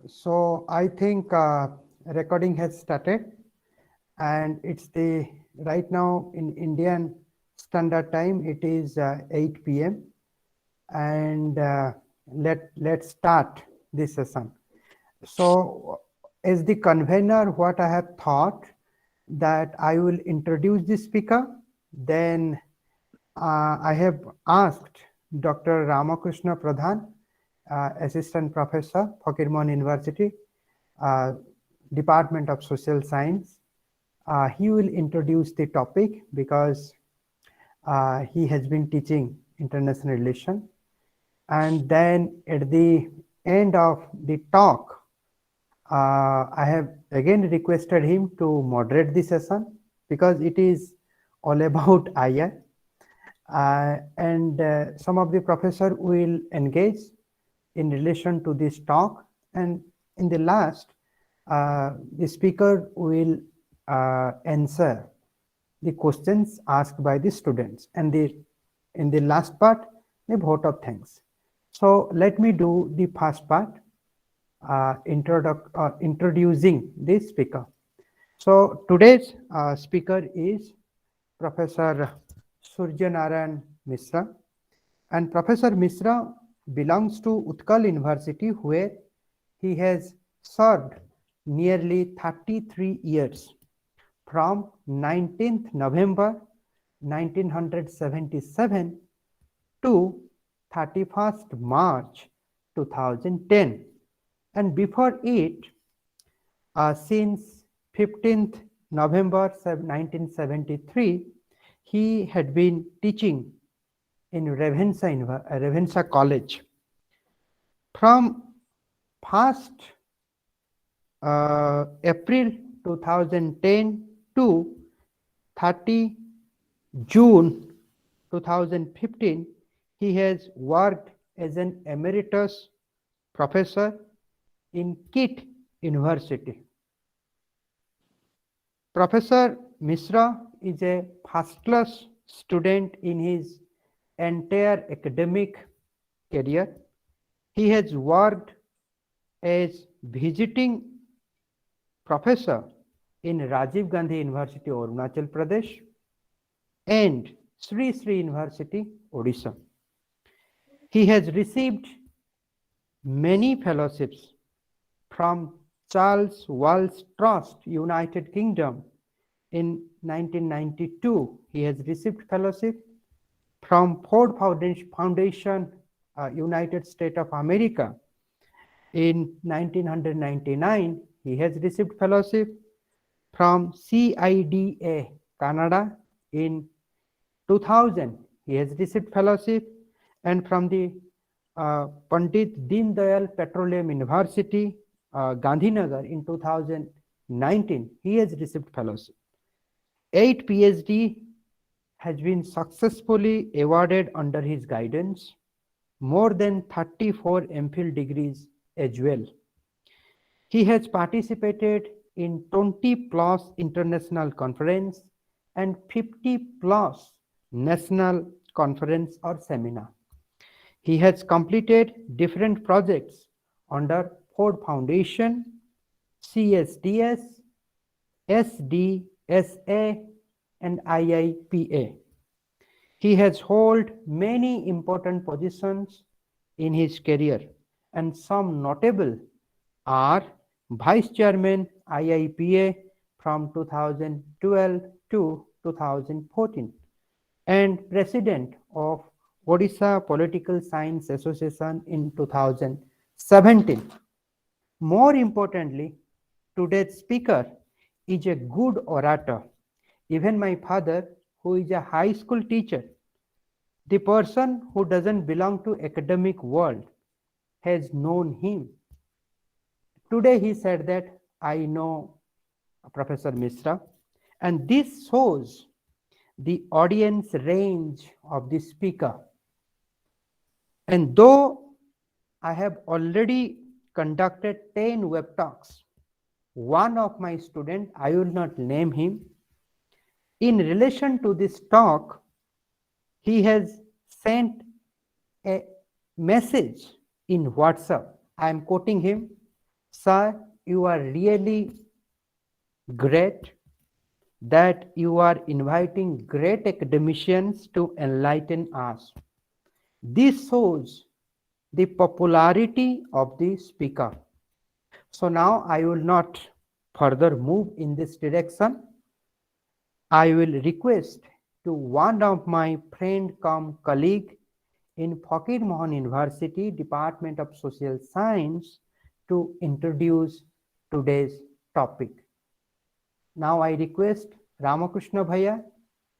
So I think recording has started, and it's the right now in Indian Standard Time. It is 8 p.m. and let's start this session. So, as the convener, what I have thought that I will introduce the speaker. Then I have asked Dr. Ramakrishna Pradhan, Assistant Professor, Fakirmon University, uh, Department of Social Science. He will introduce the topic because he has been teaching international relations. And then at the end of the talk, I have again requested him to moderate the session because it is all about IR. And some of the professor will engage in relation to this talk, and in the last the speaker will answer the questions asked by the students, and in the last part the vote of thanks. So let me do the first part, introducing the speaker. So today's speaker is Professor Surya Mishra, and Professor Mishra belongs to Utkal University, where he has served nearly 33 years from 19th November 1977 to 31st March 2010, and before it, since 15th November 1973, he had been teaching in Ravensa College. From 1st April 2010 to 30 June 2015, he has worked as an emeritus professor in KIT University. Professor Mishra is a first-class student in his entire academic career. He has worked as visiting professor in Rajiv Gandhi University, Arunachal Pradesh, and Sri Sri University, Odisha. He has received many fellowships from Charles Walsh Trust, United Kingdom. In 1992, he has received fellowship from Ford Foundation, United States of America. In 1999, he has received fellowship from CIDA, Canada. In 2000, he has received fellowship, and from the Pandit Deen Dayal Petroleum University, Gandhinagar, in 2019, he has received fellowship. 8 PhD has been successfully awarded under his guidance, more than 34 MPhil degrees as well. He has participated in 20 plus international conference and 50 plus national conference or seminar. He has completed different projects under Ford Foundation, CSDS, SDSA, and IIPA. He has held many important positions in his career, and some notable are Vice Chairman IIPA from 2012 to 2014 and President of Odisha Political Science Association in 2017. More importantly, today's speaker is a good orator. Even my father, who is a high school teacher, the person who doesn't belong to academic world, has known him. Today he said that I know Professor Mishra, and this shows the audience range of the speaker. And though I have already conducted 10 web talks, one of my students, I will not name him, in relation to this talk, he has sent a message in WhatsApp. I am quoting him, Sir, you are really great that you are inviting great academicians to enlighten us. This shows the popularity of the speaker. So now I will not further move in this direction. I will request to one of my friend come colleague in Fakir Mohan University, Department of Social Science, to introduce today's topic. Now I request Ramakrishna Bhaiya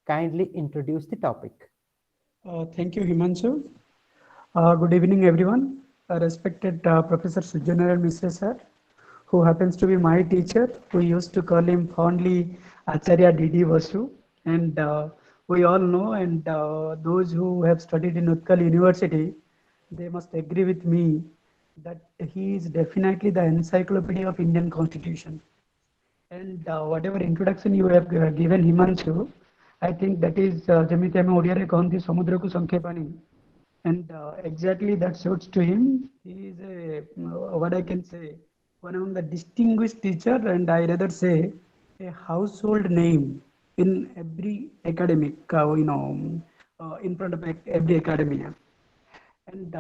kindly introduce the topic. Thank you, Himanshu. Good evening, everyone. Respected Professor Surya Mishra sir, who happens to be my teacher. We used to call him fondly Acharya Didi Vasu. And we all know, and those who have studied in Utkal University, they must agree with me that he is definitely the encyclopedia of Indian Constitution. And whatever introduction you have given Himanshu, I think that is ଯେମିତି ଆମେ ଓଡ଼ିଆରେ କହନ୍ତି ସମୁଦ୍ରକୁ ଶଙ୍ଖେ ପାଣି, and exactly that suits to him. He is what I can say, one among the distinguished teacher, and I rather say a household name in every academic, in front of every academia. And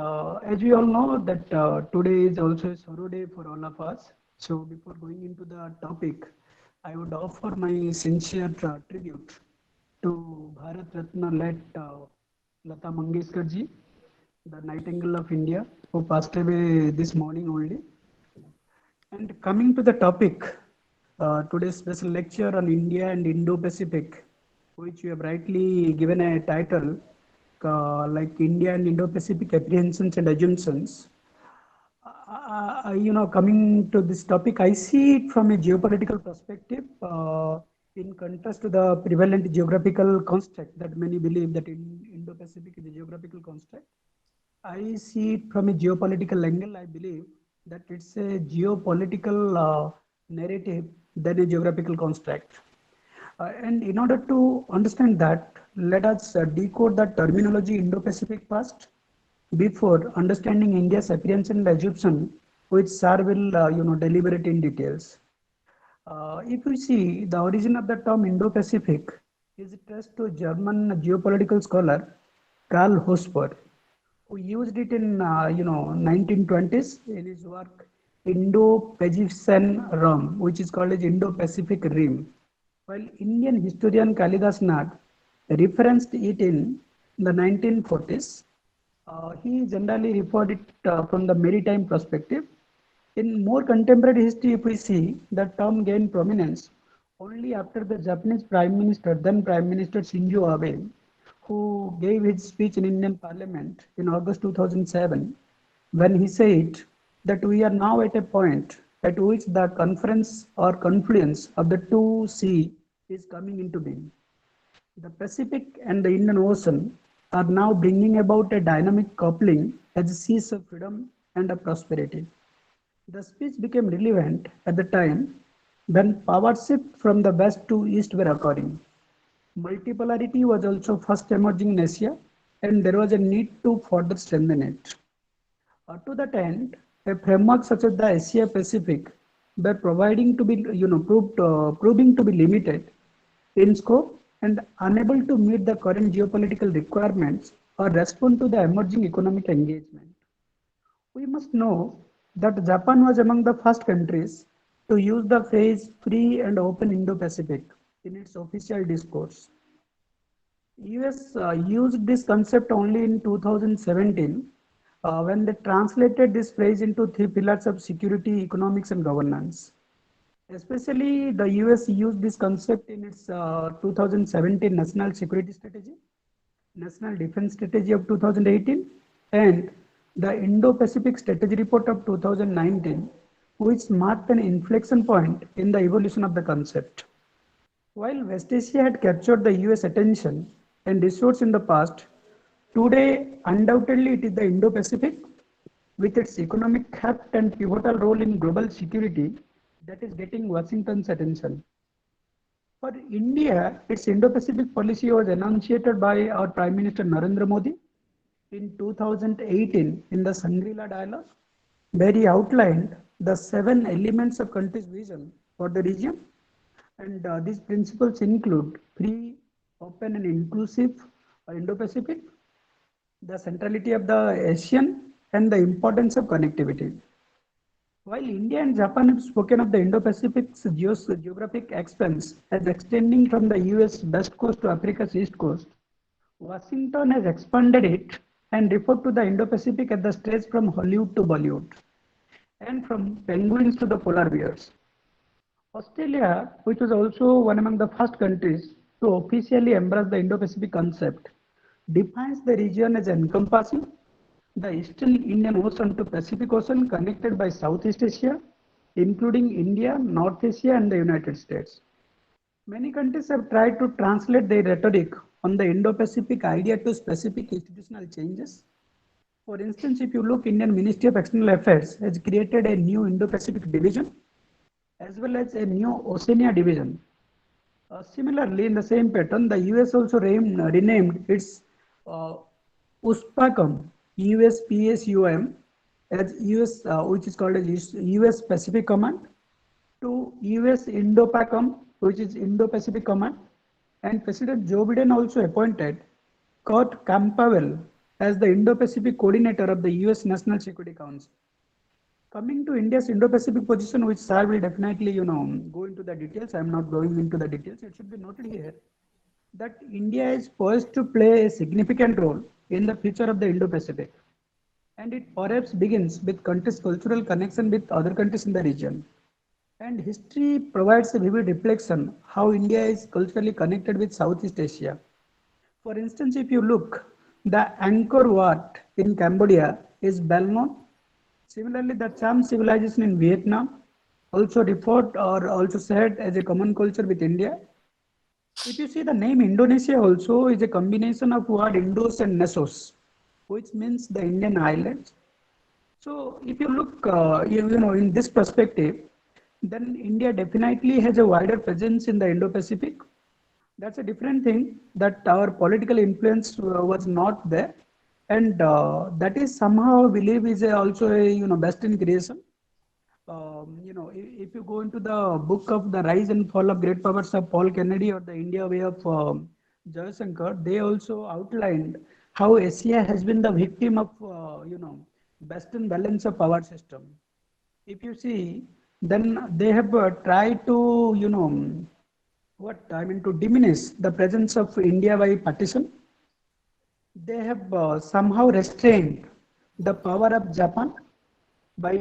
as we all know that today is also a sorrow day for all of us. So before going into the topic, I would offer my sincere tribute to Bharat Ratna late Lata Mangeshkar ji, the Nightingale of India, who passed away this morning only. And coming to the topic, today's special lecture on India and Indo-Pacific, which you have rightly given a title like India and Indo-Pacific Apprehensions and Assumptions. Coming to this topic, I see it from a geopolitical perspective, in contrast to the prevalent geographical construct that many believe that Indo-Pacific is a geographical construct. I see it from a geopolitical angle. I believe that it's a geopolitical narrative than a geographical construct. And in order to understand that, let us decode the terminology Indo-Pacific first before understanding India's apprehension and assumption, which Sir will deliberate in details. If we see the origin of the term Indo-Pacific is traced to German geopolitical scholar Karl Hosper, who used it in 1920s in his work Indo-Pacific Rim, which is called as Indo-Pacific Rim. While Indian historian Kalidas Nath referenced it in the 1940s, he generally referred it from the maritime perspective. In more contemporary history, if we see, the term gained prominence only after the Japanese Prime Minister, then Prime Minister Shinzo Abe, who gave his speech in Indian Parliament in August 2007, when he said that we are now at a point at which the conference or confluence of the two sea is coming into being. The Pacific and the Indian Ocean are now bringing about a dynamic coupling as seas of freedom and of prosperity. The speech became relevant at the time when power shift from the west to east were occurring. Multipolarity was also first emerging in Asia, and there was a need to further strengthen it. To that end, a framework such as the Asia Pacific were providing to be, proving to be limited in scope and unable to meet the current geopolitical requirements or respond to the emerging economic engagement. We must know that Japan was among the first countries to use the phrase free and open Indo-Pacific in its official discourse. US used this concept only in 2017 when they translated this phrase into three pillars of security, economics, and governance. Especially the US used this concept in its 2017 National Security Strategy, National Defense Strategy of 2018, and the Indo-Pacific Strategy Report of 2019, which marked an inflection point in the evolution of the concept. While West Asia had captured the US attention and resource in the past, today undoubtedly it is the Indo-Pacific, with its economic heft and pivotal role in global security, that is getting Washington's attention. For India, its Indo-Pacific policy was enunciated by our Prime Minister Narendra Modi in 2018 in the Shangri-La Dialogue. where he outlined the 7 elements of country's vision for the region. And these principles include free, open, and inclusive Indo-Pacific, the centrality of the Asian, and the importance of connectivity. While India and Japan have spoken of the Indo-Pacific's geographic expanse as extending from the US west coast to Africa's east coast, Washington has expanded it and referred to the Indo-Pacific as the stretch from Hollywood to Bollywood and from penguins to the polar bears. Australia, which was also one among the first countries to officially embrace the Indo-Pacific concept, defines the region as encompassing the eastern Indian Ocean to Pacific Ocean connected by Southeast Asia, including India, North Asia, and the United States. Many countries have tried to translate their rhetoric on the Indo-Pacific idea to specific institutional changes. For instance, if you look, Indian Ministry of External Affairs has created a new Indo-Pacific division as well as a new Oceania division. Similarly, in the same pattern, the US also renamed its uh, USPACOM, USPSUM, as US, which is called as US Pacific Command, to US Indo-PACOM, which is Indo-Pacific Command, and President Joe Biden also appointed Kurt Campbell as the Indo-Pacific coordinator of the US National Security Council. Coming to India's Indo-Pacific position, which Sir will definitely, go into the details. I am not going into the details. It should be noted here that India is poised to play a significant role in the future of the Indo-Pacific, and it perhaps begins with countries' cultural connection with other countries in the region. And history provides a vivid reflection how India is culturally connected with Southeast Asia. For instance, if you look, the Angkor Wat in Cambodia is well known. Similarly, the Cham civilization in Vietnam, also referred or also said as a common culture with India. If you see, the name Indonesia also is a combination of word Indos and Nesos, which means the Indian islands. So if you look, in this perspective, then India definitely has a wider presence in the Indo-Pacific. That's a different thing, that our political influence was not there, and that is somehow I believe is also a best in creation. If you go into the book of the Rise and Fall of Great Powers of Paul Kennedy or the India Way of Jayasankar, they also outlined how Asia has been the victim of best in balance of power system. If you see, then they have tried to what I mean to diminish the presence of India by partition. They have somehow restrained the power of Japan by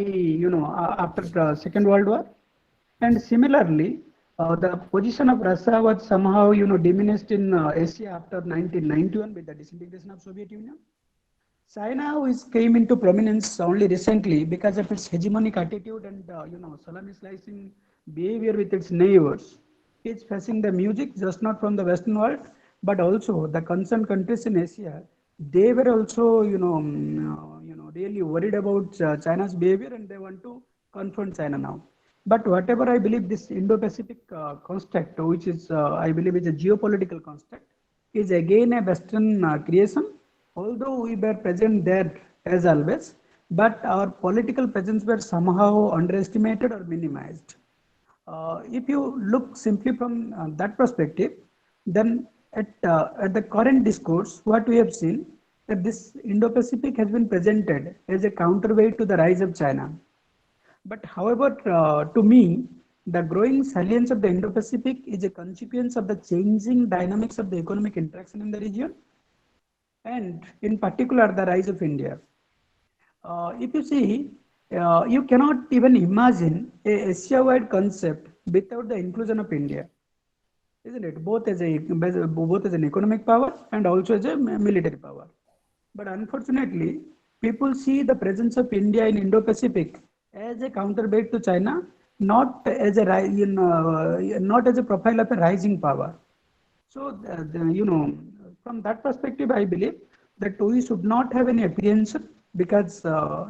after the Second World War, and similarly the position of Russia was somehow diminished in Asia after 1991 with the disintegration of Soviet Union. China, which came into prominence only recently because of its hegemonic attitude and salami slicing behavior with its neighbors, is facing the music just not from the Western world, but also the concerned countries in Asia. They were also really worried about China's behavior, and they want to confront China now. But whatever I believe, this Indo-Pacific construct, which is I believe is a geopolitical construct, is again a Western creation. Although we were present there as always, but our political presence were somehow underestimated or minimized. If you look simply from that perspective, then at the current discourse, what we have seen that this Indo-Pacific has been presented as a counterweight to the rise of China. But however, to me, the growing salience of the Indo-Pacific is a consequence of the changing dynamics of the economic interaction in the region, and in particular the rise of India. If you see, you cannot even imagine a Asia-wide concept without the inclusion of India, isn't it? Both as an economic power and also as a military power. But unfortunately, people see the presence of India in Indo-Pacific as a counterweight to China, not as not as a profile of a rising power. So, from that perspective, I believe that we should not have any apprehension, because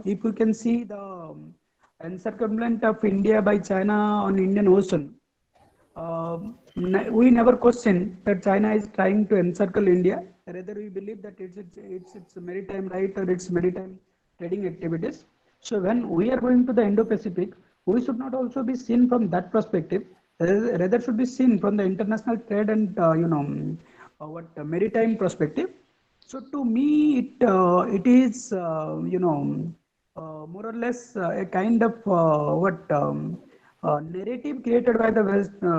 if we can see the encirclement of India by China on Indian Ocean, we never question that China is trying to encircle India. Rather, we believe that it's its maritime right or its maritime trading activities. So when we are going to the Indo-Pacific, we should not also be seen from that perspective. Rather should be seen from the international trade and what maritime perspective. So to me, it is more or less a kind of what narrative created by the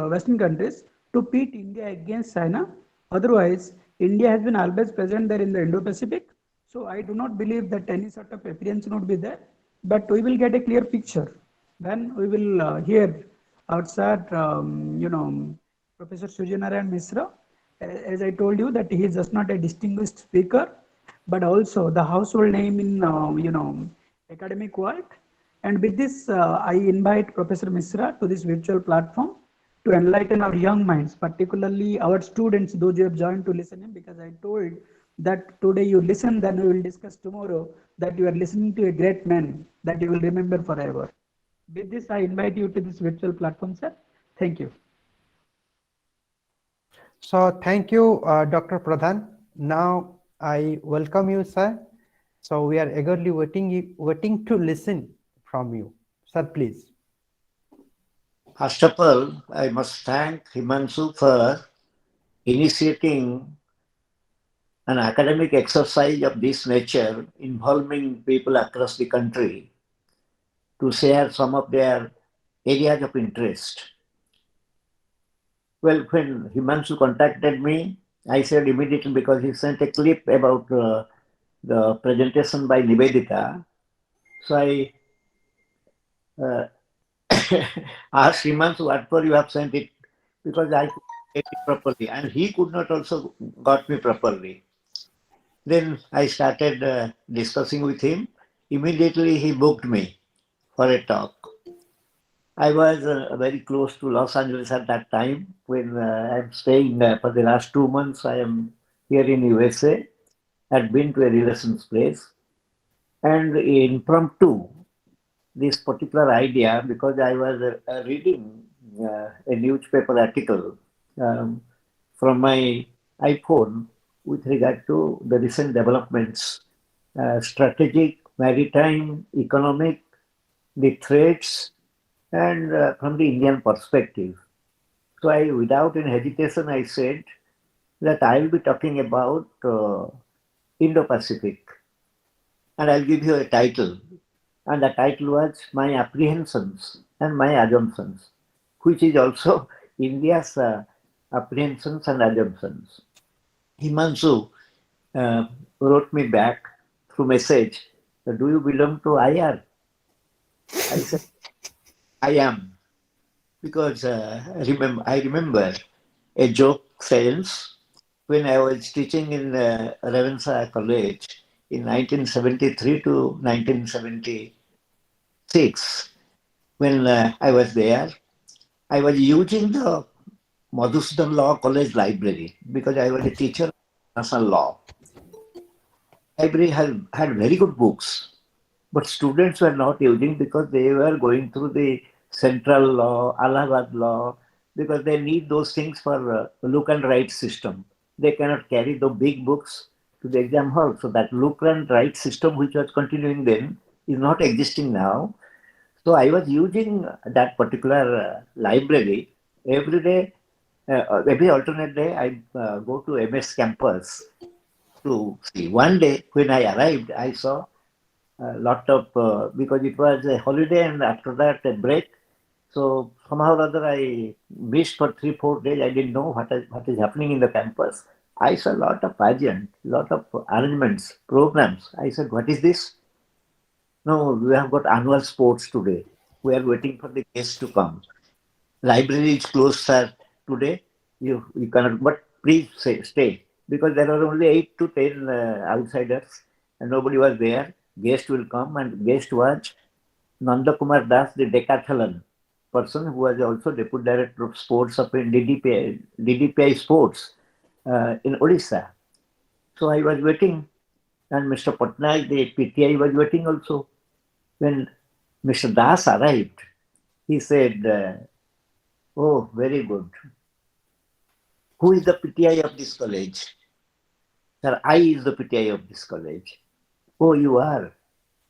Western countries to pit India against China. Otherwise, India has been always present there in the Indo-Pacific. So I do not believe that any sort of apprehension would be there, but we will get a clear picture when we will hear outside, Professor Surya and Mishra. As I told you that he is just not a distinguished speaker, but also the household name in, academic world. And with this, I invite Professor Mishra to this virtual platform to enlighten our young minds, particularly our students, those who have joined to listen in, because I told that today you listen, then we will discuss tomorrow that you are listening to a great man that you will remember forever. With this, I invite you to this virtual platform, sir. Thank you. So thank you, Dr. Pradhan. Now I welcome you, sir. So we are eagerly waiting to listen from you. Sir, please. First of all, I must thank Himanshu for initiating an academic exercise of this nature involving people across the country to share some of their areas of interest. Well, when Himanshu contacted me, I said immediately because he sent a clip about the presentation by Nivedita. So I uh, asked Himanshu, what for you have sent it? Because I could get it properly. And he could not also got me properly. Then I started discussing with him. Immediately he booked me for a talk. I was very close to Los Angeles at that time when I'm staying for the last 2 months. I am here in USA. Had been to a relations place and impromptu this particular idea because I was reading a newspaper article um, from my iPhone with regard to the recent developments, strategic, maritime, economic, the threats, and from the Indian perspective. So I, without any hesitation, I said that I will be talking about Indo-Pacific, and I'll give you a title. And the title was My Apprehensions and My Assumptions, which is also India's apprehensions and assumptions. Himanshu wrote me back through message, do you belong to IR? I said, I am. Because I remember a joke science when I was teaching in Ravensa College in 1973 to 1976. When I was there, I was using the Madhusudan Law College library because I was a teacher of international law. Library had very good books, but students were not using because they were going through the central law, Allahabad law, because they need those things for look and write system. They cannot carry the big books to the exam hall. So that look and write system, which was continuing then, is not existing now. So I was using that particular library every day. Every alternate day, I go to MS campus to see. One day when I arrived, I saw a lot of, because it was a holiday and after that a break. So somehow or other I missed for 3, 4 days. I didn't know what is happening in the campus. I saw a lot of pageant, lot of arrangements, programs. I said, what is this? No, we have got annual sports today. We are waiting for the guests to come. Library is closed, sir, today. You cannot, but please stay. Because there are only 8 to 10 outsiders and nobody was there. Guest will come and guest was Nanda Kumar Das, the decathlon person who was also Deputy Director of Sports of DDPI Sports in Odisha. So I was waiting and Mr. Patnaik, the PTI was waiting also. When Mr. Das arrived, he said, oh, very good. Who is the PTI of this college? Sir, I is the PTI of this college. Oh, you are?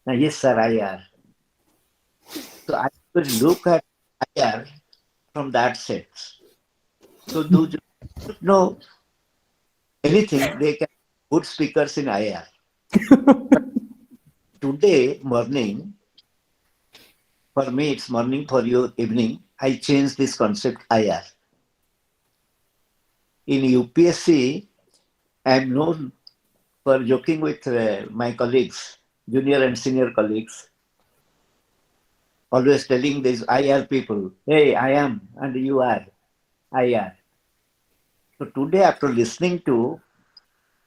Yes, sir, I are. So I will look at IR from that sense. So those who don't know anything, they can be good speakers in IR. Today morning, for me it's morning, for you evening, I changed this concept IR. In UPSC, I am known for joking with my colleagues, junior and senior colleagues, always telling these IR people, hey, I am and you are IR. So today, after listening to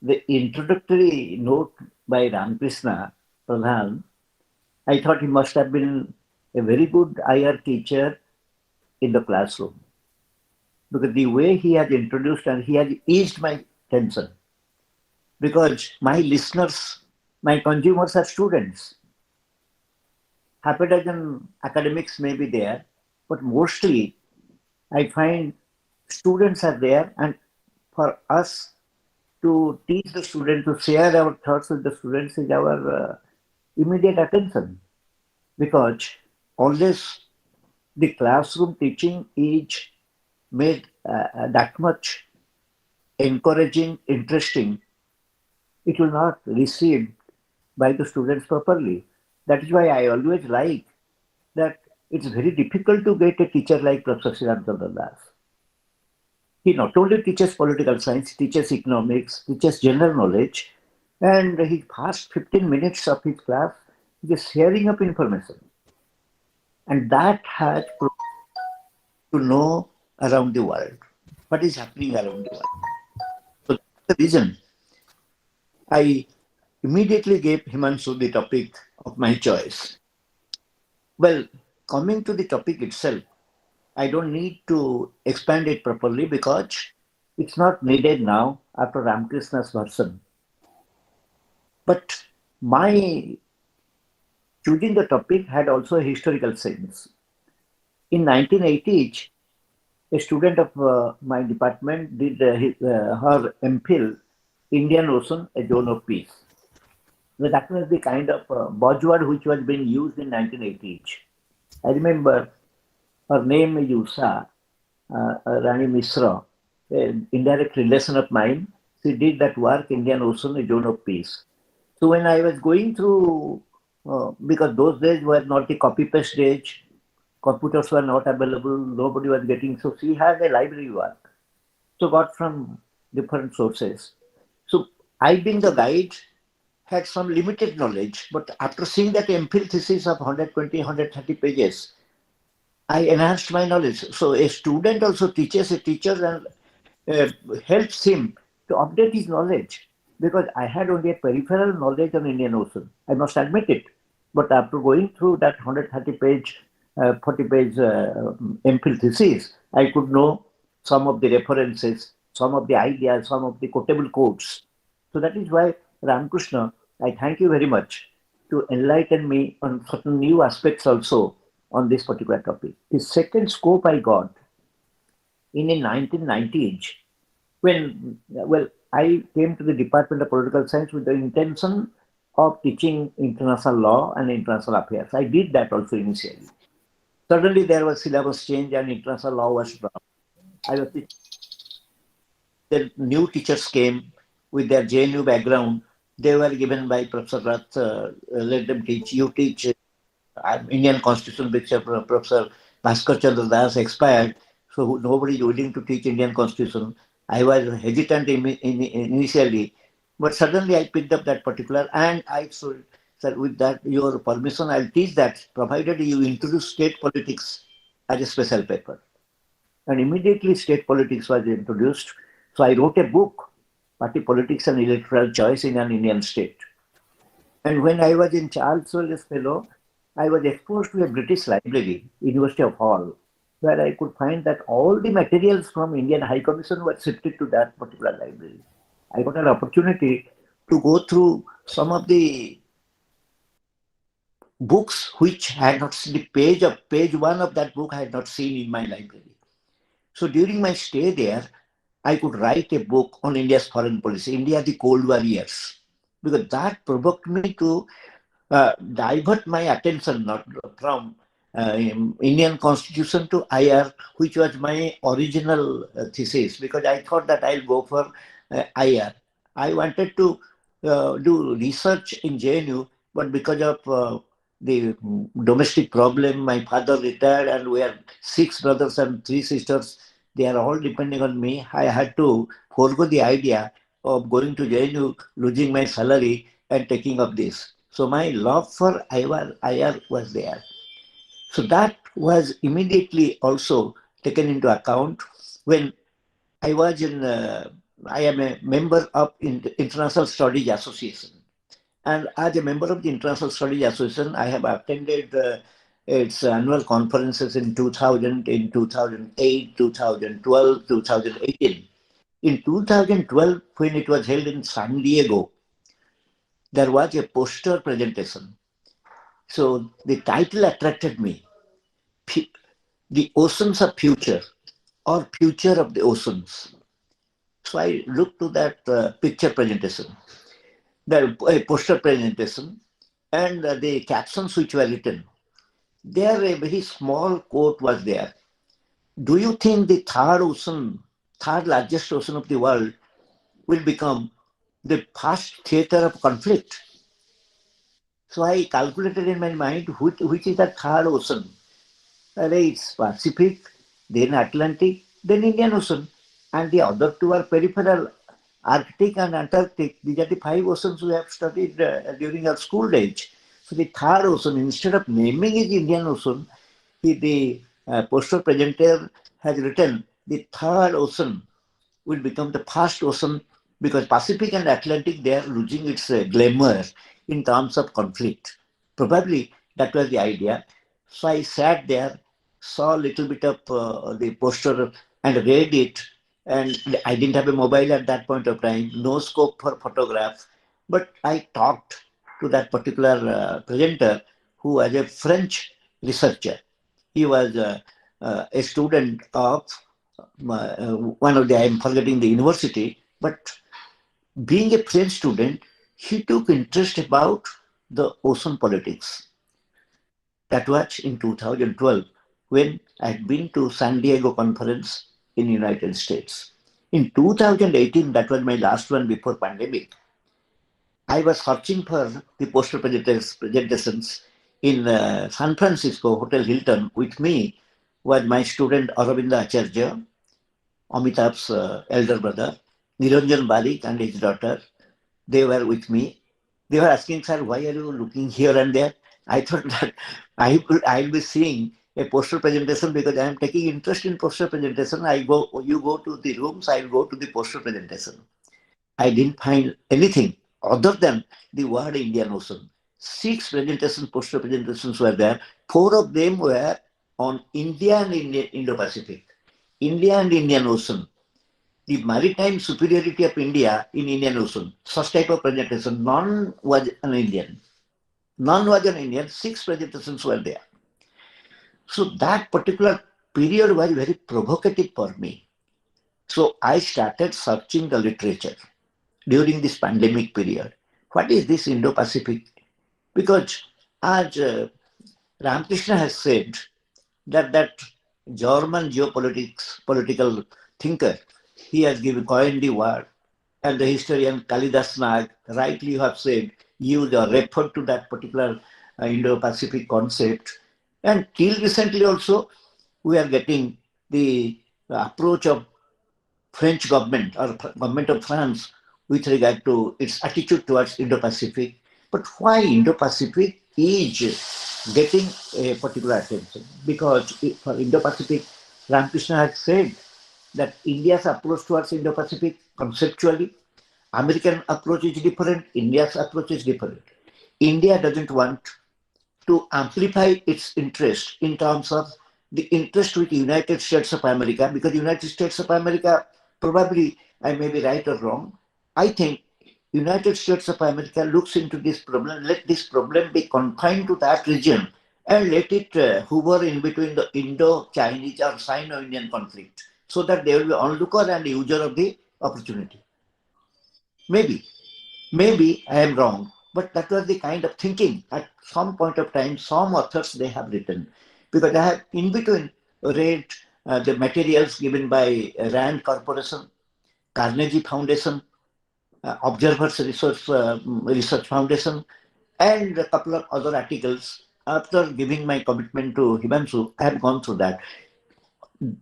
the introductory note by Ramakrishna Pradhan, I thought he must have been a very good IR teacher in the classroom. Because the way he has introduced and he has eased my tension. Because my listeners, my consumers are students. Half a dozen academics may be there, but mostly I find students are there, and for us to teach the students, to share our thoughts with the students is our immediate attention. Because always the classroom teaching is made that much encouraging, interesting, it will not received by the students properly. That is why I always like that it's very difficult to get a teacher like Professor Srirangchandra Das. He not only teaches political science, teaches economics, teaches general knowledge, and he first 15 minutes of his class he is sharing up information. And that has to know around the world, what is happening around the world. So that's the reason I immediately gave Himanshu the topic of my choice. Well, coming to the topic itself, I don't need to expand it properly because it's not needed now after Ramakrishna's version. But my choosing the topic had also a historical sense. In 1980s, a student of my department did her MPhil, Indian Ocean, a zone of peace. So that was the kind of buzzword which was being used in 1980s. I remember her name is Usha, Rani Mishra, an indirect relation of mine. She did that work, Indian Ocean, a zone of peace. So when I was going through, because those days were not the copy-paste days, computers were not available, nobody was getting, so she had a library work. So got from different sources. So I being the guide, had some limited knowledge, but after seeing that MPhil thesis of 120, 130 pages, I enhanced my knowledge. So a student also teaches a teacher and helps him to update his knowledge because I had only a peripheral knowledge on Indian Ocean. I must admit it. But after going through that 130 page, 40 page MPhil thesis, I could know some of the references, some of the ideas, some of the quotable quotes. So that is why Ramakrishna, I thank you very much to enlighten me on certain new aspects also on this particular topic. The second scope I got in the 1990s when, well, I came to the Department of Political Science with the intention of teaching international law and international affairs. I did that also initially. Suddenly there was syllabus change and international law was dropped. The new teachers came with their JNU background. They were given by Professor Rath, let them teach. You teach Indian Constitution, which Professor Bhaskar Chandra Das expired. So nobody is willing to teach Indian Constitution. I was hesitant initially, but suddenly I picked up that particular and I said, sir, with that, your permission, I'll teach that, provided you introduce state politics as a special paper. And immediately state politics was introduced. So I wrote a book, Party Politics and Electoral Choice in an Indian State. And when I was in Charles Wells Fellow, I was exposed to a British library, University of Hull, where I could find that all the materials from Indian High Commission were shifted to that particular library. I got an opportunity to go through some of the books which I had not seen, the page one of that book I had not seen in my library. So during my stay there, I could write a book on India's foreign policy, India, the Cold War years, because that provoked me to divert my attention not from Indian Constitution to IR, which was my original thesis, because I thought that I'll go for IR. I wanted to do research in JNU, but because of the domestic problem, my father retired, and we are 6 brothers and 3 sisters. They are all depending on me. I had to forego the idea of going to JNU, losing my salary, and taking up this. So my love for IR was there. So that was immediately also taken into account when I was in. I am a member of International Studies Association, and as a member of the International Studies Association, I have attended its annual conferences in 2000, in 2008, 2012, 2018. In 2012, when it was held in San Diego, there was a poster presentation. So the title attracted me. The Oceans of Future, or Future of the Oceans. So I looked to that picture presentation, the poster presentation, and the captions which were written. There a very small quote was there. Do you think the third largest ocean of the world will become the first theater of conflict? So I calculated in my mind which is the third ocean. It's Pacific, then Atlantic, then Indian Ocean, and the other two are peripheral, Arctic and Antarctic. These are the 5 oceans we have studied during our school days. So the third ocean, instead of naming it Indian Ocean, the poster presenter has written the third ocean will become the first ocean, because Pacific and Atlantic, they are losing its glamour in terms of conflict. Probably that was the idea. So I sat there, saw a little bit of the poster and read it. And I didn't have a mobile at that point of time, no scope for photograph. But I talked to that particular presenter, who was a French researcher. He was a student of one of the, I'm forgetting the university, but being a French student, he took interest about the ocean politics. That was in 2012 when I had been to San Diego conference in United States. In 2018, that was my last one before pandemic, I was searching for the poster presentations in San Francisco, Hotel Hilton. With me was my student Aravinda Acharya, Amitabh's elder brother, Niranjan Barik and his daughter. They were with me. They were asking, sir, why are you looking here and there? I thought that I'll be seeing a poster presentation because I am taking interest in poster presentation. You go to the rooms, I'll go to the poster presentation. I didn't find anything other than the word Indian Ocean. 6 poster presentations were there. 4 of them were on India and Indo-Pacific. India and Indian Ocean, the maritime superiority of India in Indian Ocean, such type of presentation, none was an Indian. None was an Indian, 6 presentations were there. So that particular period was very provocative for me. So I started searching the literature during this pandemic period. What is this Indo-Pacific? Because as Ramakrishna has said, that German political thinker, he has coined the word, and the historian Kalidas Nag rightly have said, used or referred to that particular Indo-Pacific concept. And till recently also, we are getting the approach of French government or government of France with regard to its attitude towards Indo-Pacific. But why Indo-Pacific is getting a particular attention? Because for Indo-Pacific, Ramakrishna had said that India's approach towards Indo-Pacific conceptually, American approach is different, India's approach is different. India doesn't want to amplify its interest in terms of the interest with the United States of America, because the United States of America, probably I may be right or wrong, I think United States of America looks into this problem, let this problem be confined to that region and let it hover in between the Indo-Chinese or Sino-Indian conflict, so that they will be onlooker and user of the opportunity. Maybe I am wrong, but that was the kind of thinking at some point of time, some authors they have written. because I have in between read the materials given by Rand Corporation, Carnegie Foundation, Observers Research Foundation, and a couple of other articles. After giving my commitment to Himanshu, I have gone through that.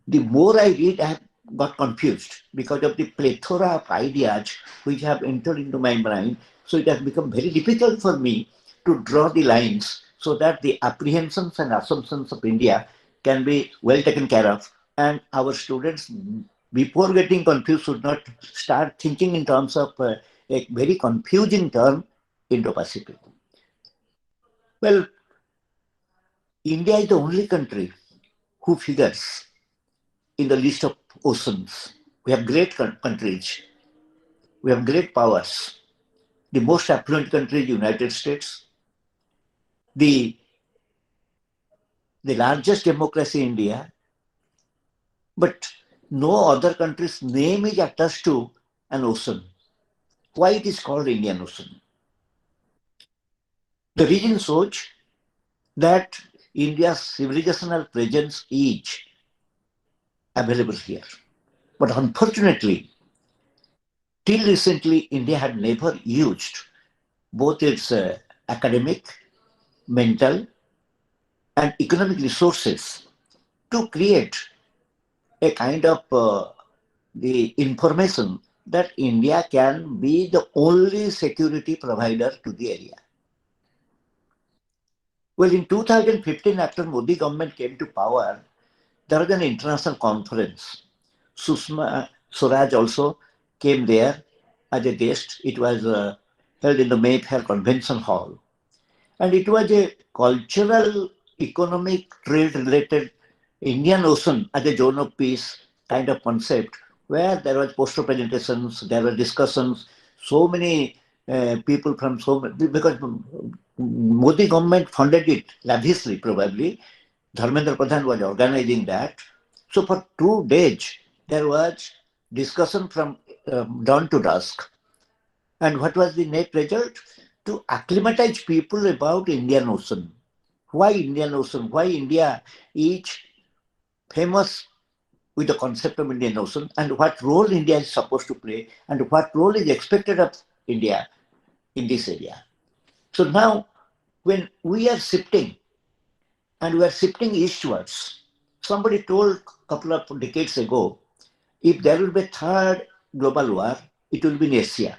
The more I read, I have got confused because of the plethora of ideas which have entered into my mind. So it has become very difficult for me to draw the lines so that the apprehensions and assumptions of India can be well taken care of. And our students, before getting confused, should not start thinking in terms of a very confusing term, Indo-Pacific. Well, India is the only country who figures in the list of oceans. We have great countries. We have great powers. The most affluent country is the United States. The largest democracy in India. But no other country's name is attached to an ocean. Why it is called Indian Ocean? The reason shows that India's civilizational presence is available here. But unfortunately, till recently, India had never used both its academic, mental, and economic resources to create a kind of the information that India can be the only security provider to the area. Well, in 2015, after Modi government came to power, there was an international conference. Sushma Swaraj also came there as a guest. It was held in the Mayfair Convention Hall. And it was a cultural, economic, trade-related Indian Ocean as a zone of peace kind of concept, where there was poster presentations, there were discussions, so many people from so many, because Modi government funded it lavishly probably. Dharmendra Pradhan was organizing that. So for 2 days, there was discussion from dawn to dusk. And what was the net result? To acclimatize people about Indian Ocean. Why Indian Ocean? Why India is famous with the concept of Indian Ocean, and what role India is supposed to play, and what role is expected of India in this area. So now, when we are shifting, and we are shifting eastwards, somebody told a couple of decades ago, if there will be a third global war, it will be in Asia.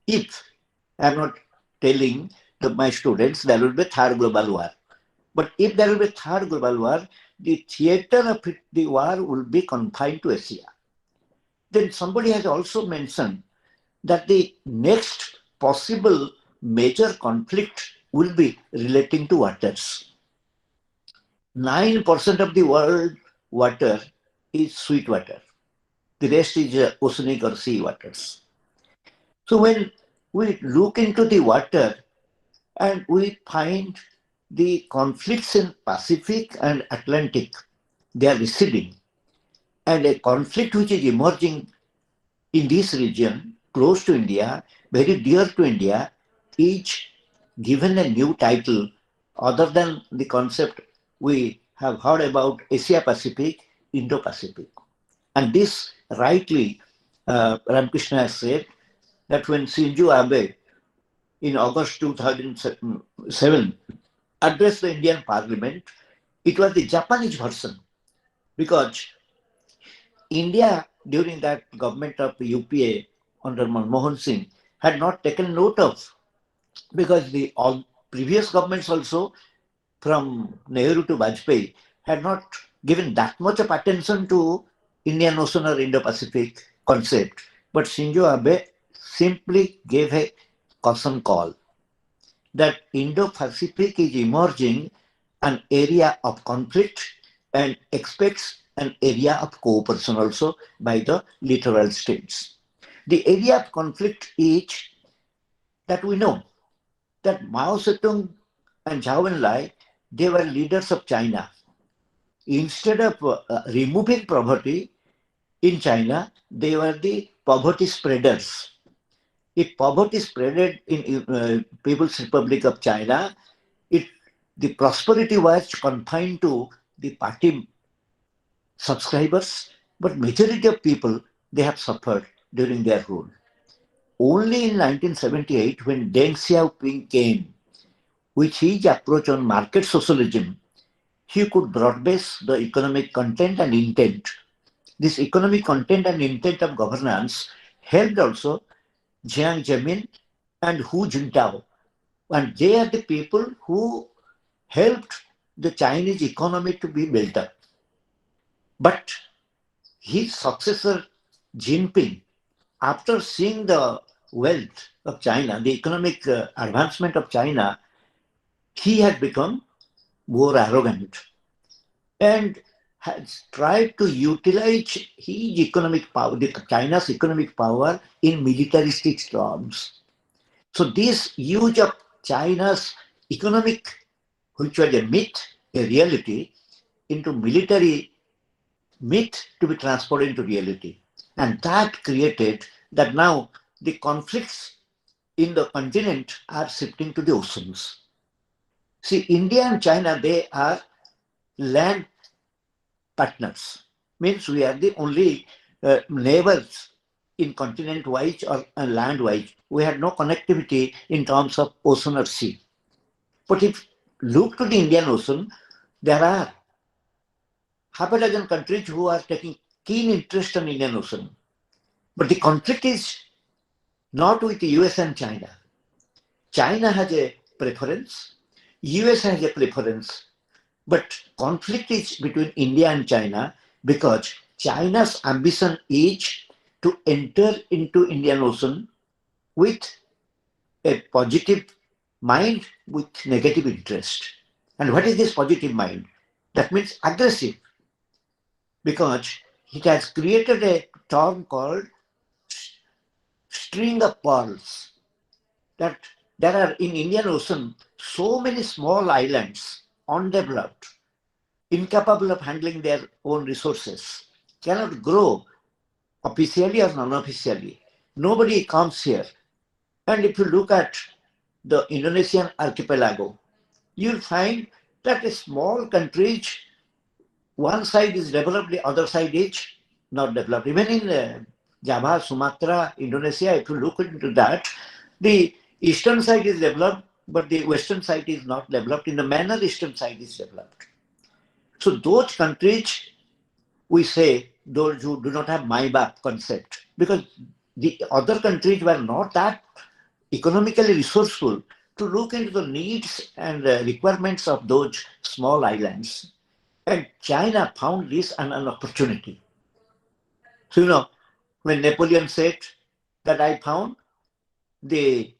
If I am not telling my students there will be a third global war, but if there will be a third global war, the theater of the war will be confined to Asia. Then somebody has also mentioned that the next possible major conflict will be relating to waters. 9% of the world water is sweet water. The rest is oceanic or sea waters. So when we look into the water and we find the conflicts in Pacific and Atlantic, they are receding. And a conflict which is emerging in this region, close to India, very dear to India, is given a new title other than the concept we have heard about Asia Pacific, Indo Pacific. And this rightly, Ramakrishna has said that when Shinzo Abe in August 2007 addressed the Indian Parliament, it was the Japanese version, because India during that government of UPA under Manmohan Singh had not taken note of, because the all previous governments also from Nehru to Vajpayee had not given that much of attention to Indian Ocean or Indo-Pacific concept. But Shinzo Abe simply gave a caution call that Indo-Pacific is emerging an area of conflict and expects an area of cooperation also by the littoral states. The area of conflict is that we know that Mao Zedong and Zhou Enlai, they were leaders of China. Instead of removing poverty in China, they were the poverty spreaders. If poverty spreaded in People's Republic of China, it the prosperity was confined to the party subscribers, but majority of people, they have suffered during their rule. Only in 1978, when Deng Xiaoping came, with his approach on market socialism, he could broad-base the economic content and intent. This economic content and intent of governance helped also Jiang Zemin and Hu Jintao. And they are the people who helped the Chinese economy to be built up. But his successor, Jinping, after seeing the wealth of China, the economic advancement of China, he had become more arrogant and has tried to utilize his economic power, China's economic power, in militaristic terms. So this use of China's economic, which was a myth, a reality, into military myth to be transformed into reality. And that created that now the conflicts in the continent are shifting to the oceans. See, India and China, they are land partners. Means we are the only neighbors in continent-wise or land-wise. We had no connectivity in terms of ocean or sea. But if look to the Indian Ocean, there are half a dozen countries who are taking keen interest in Indian Ocean. But the conflict is not with the US and China. China has a preference, US has a preference, but conflict is between India and China because China's ambition is to enter into Indian Ocean with a positive mind with negative interest. And what is this positive mind? That means aggressive, because it has created a term called string of pearls. That there are in Indian Ocean so many small islands, undeveloped, incapable of handling their own resources, cannot grow officially or non-officially. Nobody comes here. And if you look at the Indonesian archipelago, you'll find that a small country, one side is developed, the other side is not developed. Even in Java, Sumatra, Indonesia, if you look into that, the eastern side is developed, but the western side is not developed in the manner eastern side is developed. So those countries, we say, those who do not have MyBap concept, because the other countries were not that economically resourceful to look into the needs and requirements of those small islands. And China found this an opportunity. So, when Napoleon said that I found the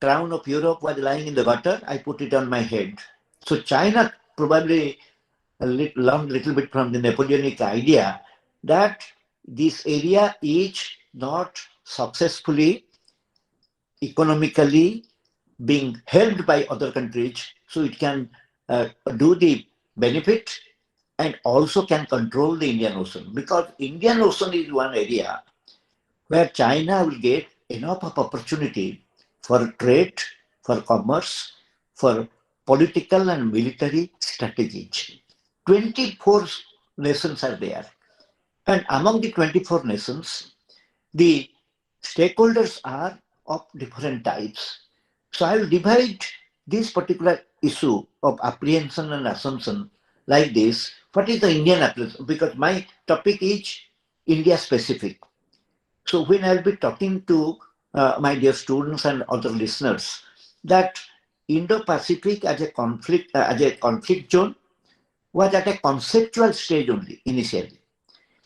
crown of Europe was lying in the gutter, I put it on my head. So China probably learned a little bit from the Napoleonic idea that this area is not successfully economically being held by other countries, so it can do the benefit and also can control the Indian Ocean. Because Indian Ocean is one area where China will get enough of opportunity for trade, for commerce, for political and military strategies. 24 nations are there. And among the 24 nations, the stakeholders are of different types. So I will divide this particular issue of apprehension and assumption like this. What is the Indian apprehension? Because my topic is India specific. So when I will be talking to my dear students and other listeners, that Indo-Pacific as a conflict zone was at a conceptual stage only initially.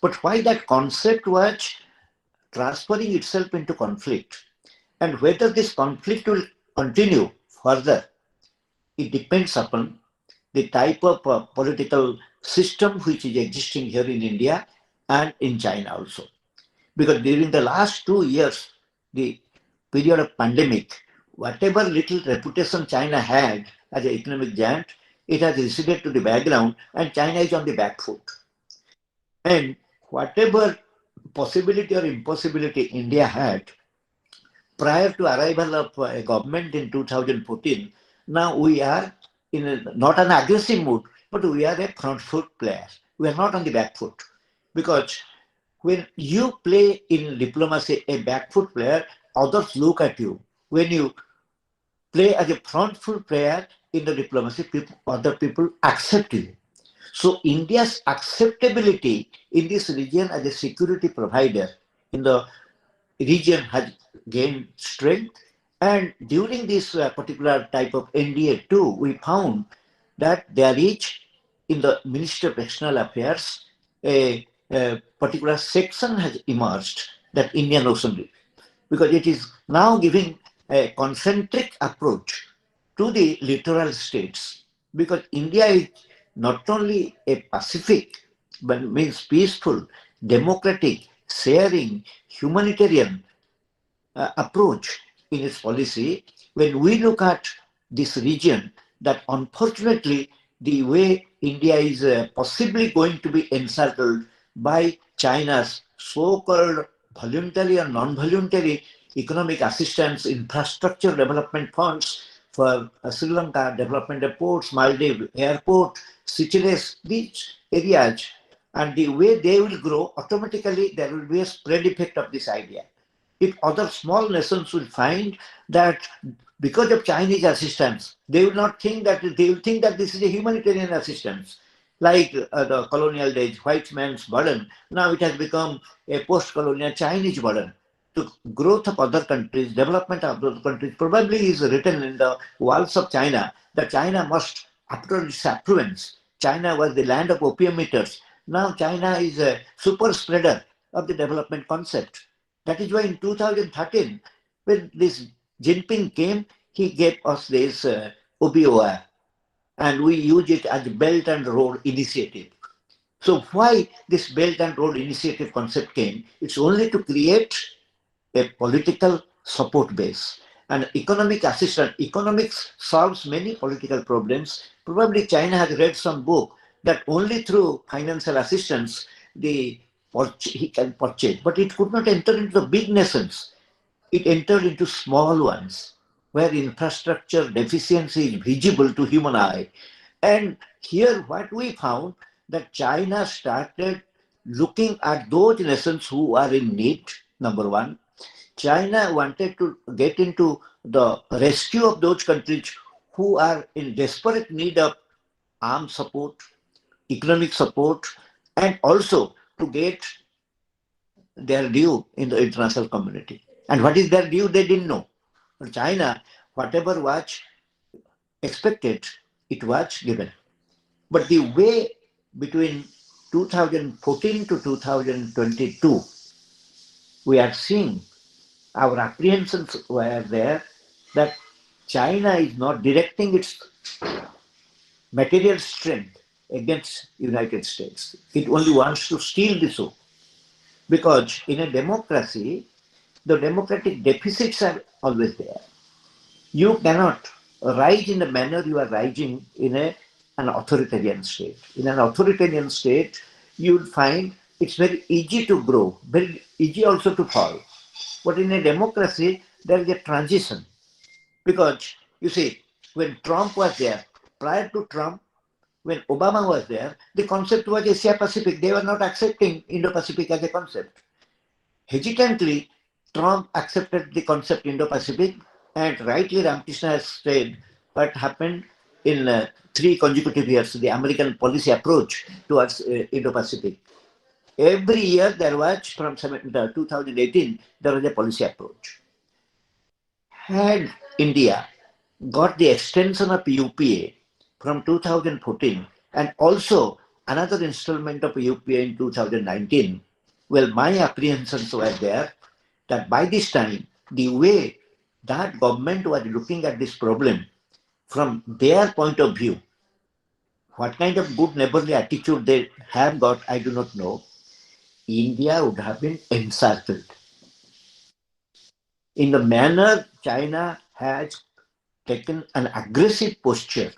But why that concept was transferring itself into conflict, and whether this conflict will continue further, it depends upon the type of political system which is existing here in India and in China also. Because during the last 2 years, the period of pandemic, whatever little reputation China had as an economic giant, it has receded to the background and China is on the back foot. And whatever possibility or impossibility India had prior to arrival of a government in 2014, now we are not an aggressive mood, but we are a front foot player. We are not on the back foot. Because when you play in diplomacy a back foot player, others look at you. When you play as a front foot player in the diplomacy, other people accept you. So India's acceptability in this region as a security provider in the region has gained strength. And during this particular type of NDA too, we found that there is in the Ministry of External Affairs a particular section has emerged, that Indian Ocean region, because it is now giving a concentric approach to the littoral states, because India is not only a Pacific, but means peaceful, democratic, sharing, humanitarian approach in its policy. When we look at this region, that unfortunately the way India is possibly going to be encircled by China's so-called voluntary or non-voluntary economic assistance, infrastructure development funds for Sri Lanka, development of ports, Maldives, airport, Seychelles, these areas, and the way they will grow, automatically there will be a spread effect of this idea. If other small nations will find that because of Chinese assistance, they will not think that, they will think that this is a humanitarian assistance. Like the colonial days, white man's burden, now it has become a post-colonial Chinese burden. The growth of other countries, development of other countries, probably is written in the walls of China, that China must, after its affluence, China was the land of opium eaters. Now China is a super spreader of the development concept. That is why in 2013, when this Jinping came, he gave us this OBOR, and we use it as Belt and Road Initiative. So why this Belt and Road Initiative concept came? It's only to create a political support base. And economic assistance, economics solves many political problems. Probably China has read some book that only through financial assistance he can purchase, but it could not enter into the big nations. It entered into small ones, where infrastructure deficiency is visible to human eye. And here what we found, that China started looking at those nations who are in need, number one. China wanted to get into the rescue of those countries who are in desperate need of armed support, economic support, and also to get their due in the international community. And what is their due, they didn't know. But China, whatever was expected, it was given. But the way between 2014 to 2022, we are seeing our apprehensions were there that China is not directing its material strength against United States. It only wants to steal the show. Because in a democracy, the democratic deficits are always there. You cannot rise in the manner you are rising in an authoritarian state. In an authoritarian state, you will find it's very easy to grow, very easy also to fall. But in a democracy, there is a transition. Because, you see, when Trump was there, prior to Trump, when Obama was there, the concept was Asia-Pacific. They were not accepting Indo-Pacific as a concept. Hesitantly, Trump accepted the concept Indo-Pacific, and rightly Ramakrishna has said what happened in 3 consecutive years, the American policy approach towards Indo-Pacific. Every year there was, from 2018, there was a policy approach. Had India got the extension of UPA from 2014 and also another installment of UPA in 2019, well, my apprehensions were there that by this time, the way that government was looking at this problem from their point of view, what kind of good neighborly attitude they have got, I do not know, India would have been encircled. In the manner China has taken an aggressive posture,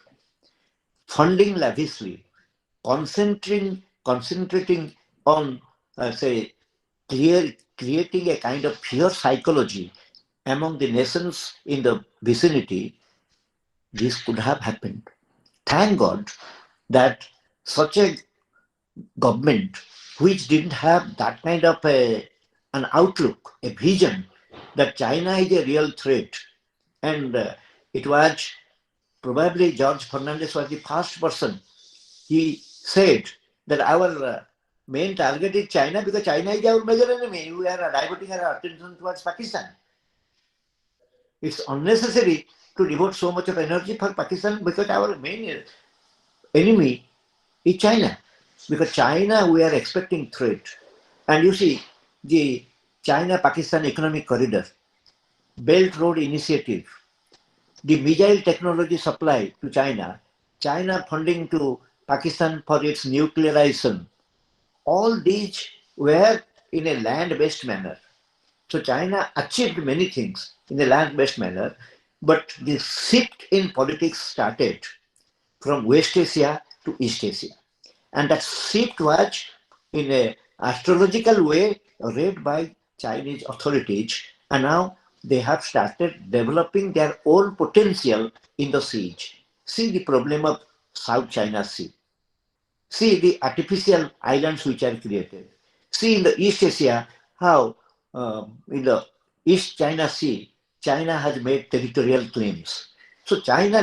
funding lavishly, concentrating on, creating a kind of fear psychology among the nations in the vicinity, this could have happened. Thank God that such a government which didn't have that kind of an outlook, a vision that China is a real threat. And it was probably George Fernandez was the first person. He said that our main target is China because China is our major enemy. We are diverting our attention towards Pakistan. It's unnecessary to devote so much of energy for Pakistan because our main enemy is China. Because China, we are expecting threat. And you see, the China-Pakistan Economic Corridor, Belt Road Initiative, the missile technology supply to China, China funding to Pakistan for its nuclearization, all these were in a land-based manner. So China achieved many things in a land-based manner, but the shift in politics started from West Asia to East Asia. And that shift was in a astrological way read by Chinese authorities, and now they have started developing their own potential in the siege. See the problem of South China Sea. See the artificial islands which are created. See in the East Asia how in the East China Sea, China has made territorial claims. So China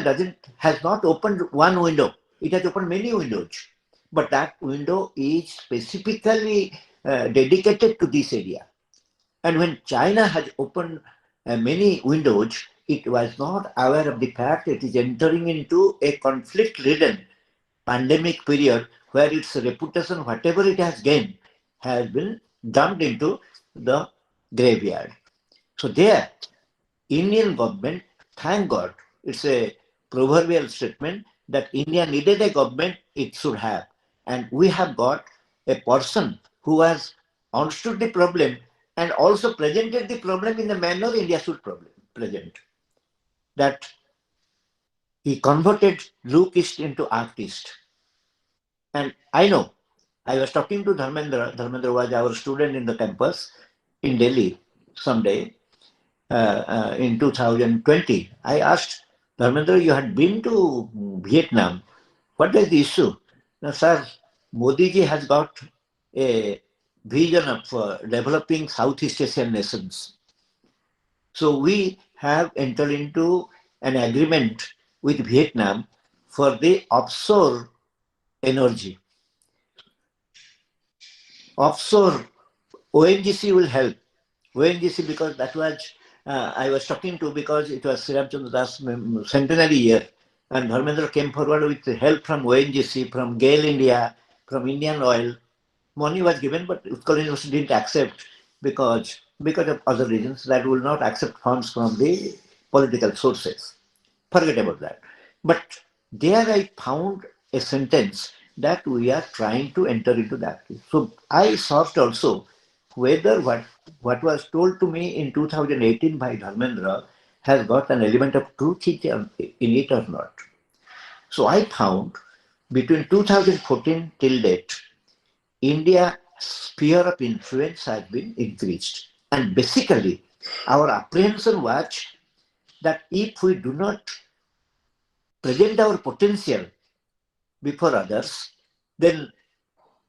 has not opened one window. It has opened many windows. But that window is specifically dedicated to this area. And when China has opened many windows, it was not aware of the fact it is entering into a conflict-ridden pandemic period where its reputation, whatever it has gained, has been dumped into the graveyard. So there, Indian government, thank God, it's a proverbial statement that India needed a government it should have. And we have got a person who has understood the problem and also presented the problem in the manner India should present. That he converted Look East into Act East. And I know, I was talking to Dharmendra was our student in the campus in Delhi someday in 2020. I asked Dharmendra, you had been to Vietnam. What is the issue? Now, sir, Modi ji has got a vision of developing Southeast Asian nations. So we have entered into an agreement with Vietnam for the offshore energy. Offshore ONGC will help. ONGC because that was I was talking to because it was Sri Ramchandra Das centenary year, and Dharmendra came forward with help from ONGC, from GAIL India, from Indian Oil. Money was given, but Utkal University didn't accept because of other reasons that will not accept funds from the political sources. Forget about that. But there I found a sentence that we are trying to enter into that. So I sought also whether what was told to me in 2018 by Dharmendra has got an element of truth in it or not. So I found between 2014 till date, India's sphere of influence has been increased. And basically, our apprehension was that if we do not present our potential before others, then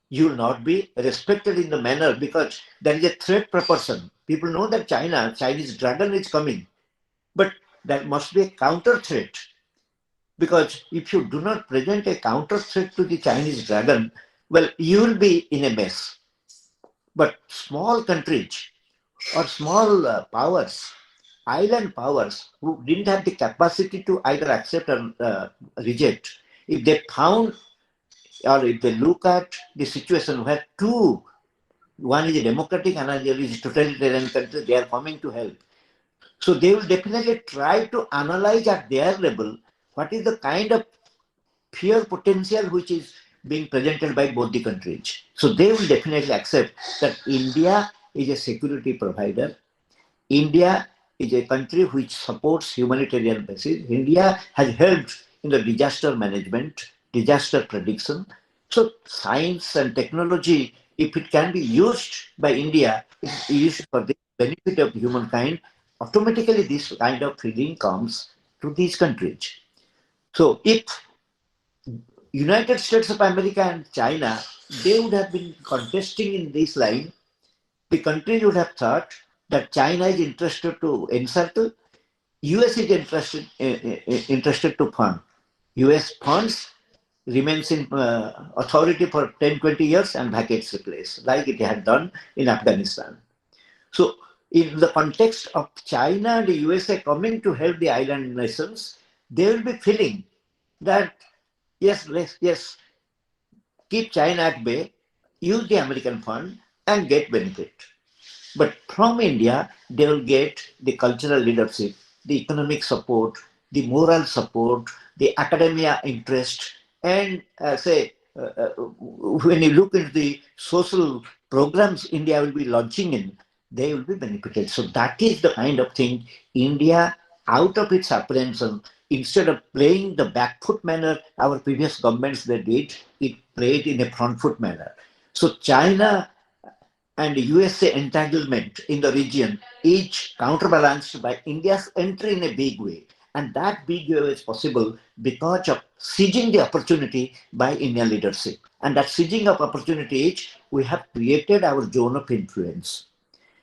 you will not be respected in the manner because there is a threat proportion. People know that Chinese dragon is coming, but there must be a counter threat. Because if you do not present a counter threat to the Chinese dragon, well, you will be in a mess. But small countries or small powers, island powers who didn't have the capacity to either accept or reject, if they found or if they look at the situation where one is a democratic and another is a totalitarian country, they are coming to help. So they will definitely try to analyze at their level what is the kind of fear potential which is being presented by both the countries. So they will definitely accept that India is a security provider. India is a country which supports humanitarian basis. India has helped in the disaster management, disaster prediction. So science and technology, if it can be used by India, it's used for the benefit of humankind, automatically this kind of feeling comes to these countries. So if United States of America and China, they would have been contesting in this line. The countries would have thought that China is interested to insert, US is interested to fund. US funds, remains in authority for 10, 20 years and vacates the place, like it had done in Afghanistan. So, in the context of China and the USA coming to help the island nations, they will be feeling that yes, keep China at bay, use the American fund, and get benefit. But from India, they will get the cultural leadership, the economic support, the moral support, the academia interest, and when you look into the social programs India will be launching in, they will be benefited. So that is the kind of thing India, out of its apprehension, instead of playing the back foot manner our previous governments they did, it played in a front foot manner. So China and USA entanglement in the region is counterbalanced by India's entry in a big way. And that big way is possible because of seizing the opportunity by Indian leadership. And that seizing of opportunity is we have created our zone of influence.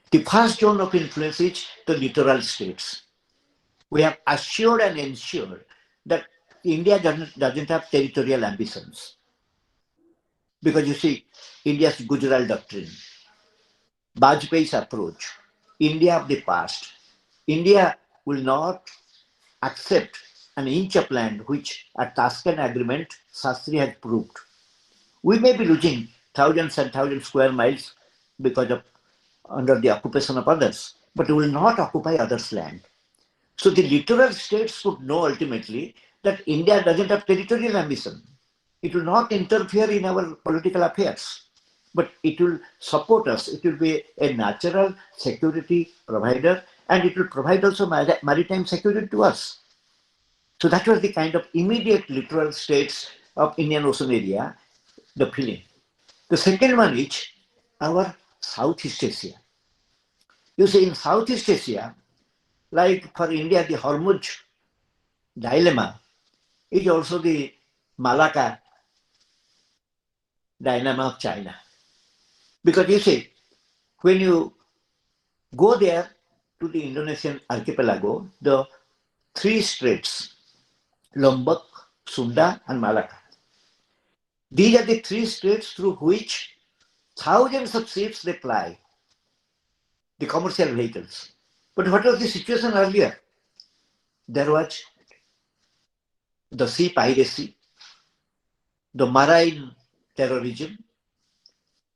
The first zone of influence is the littoral states. We have assured and ensured that India doesn't have territorial ambitions. Because you see, India's Gujarat doctrine, Bajpayee's approach, India of the past. India will not accept an inch of land which a Tashkent agreement Shastri has proved. We may be losing thousands and thousands square miles because of under the occupation of others, but we will not occupy others' land. So the littoral states would know ultimately that India doesn't have territorial ambition. It will not interfere in our political affairs, but it will support us. It will be a natural security provider, and it will provide also maritime security to us. So that was the kind of immediate littoral states of Indian Ocean area, the feeling. The second one is our Southeast Asia. You see, in Southeast Asia, like for India, the Hormuz dilemma is also the Malacca dilemma of China. Because you see, when you go there to the Indonesian archipelago, the three straits, Lombok, Sunda, and Malacca. These are the three straits through which thousands of ships they ply, the commercial vehicles. But what was the situation earlier? There was the sea piracy, the marine terrorism,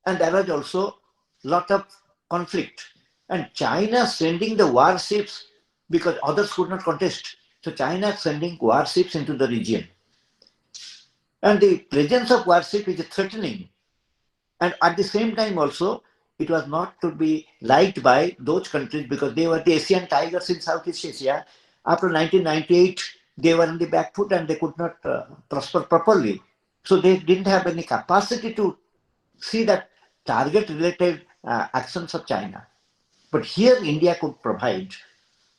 and there was also a lot of conflict. And China sending the warships because others could not contest. So China sending warships into the region. And the presence of warship is threatening. And at the same time also, it was not to be liked by those countries because they were the Asian tigers in Southeast Asia. After 1998, they were on the back foot and they could not prosper properly. So they didn't have any capacity to see that target-related actions of China. But here India could provide,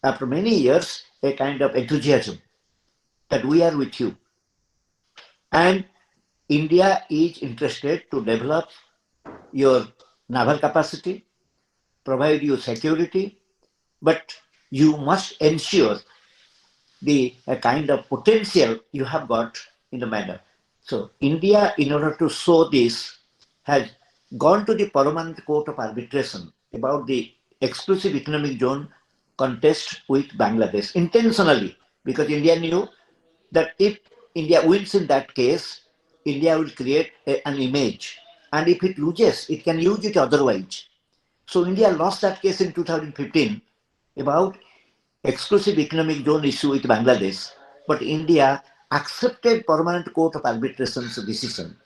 after many years, a kind of enthusiasm that we are with you. And India is interested to develop your naval capacity, provide you security, but you must ensure the kind of potential you have got in the manner. So India, in order to show this, has gone to the Permanent Court of Arbitration about the exclusive economic zone contest with Bangladesh intentionally, because India knew that if India wins in that case, India will create an image. And if it loses, it can use it otherwise. So India lost that case in 2015 about exclusive economic zone issue with Bangladesh. But India accepted Permanent Court of Arbitration's decision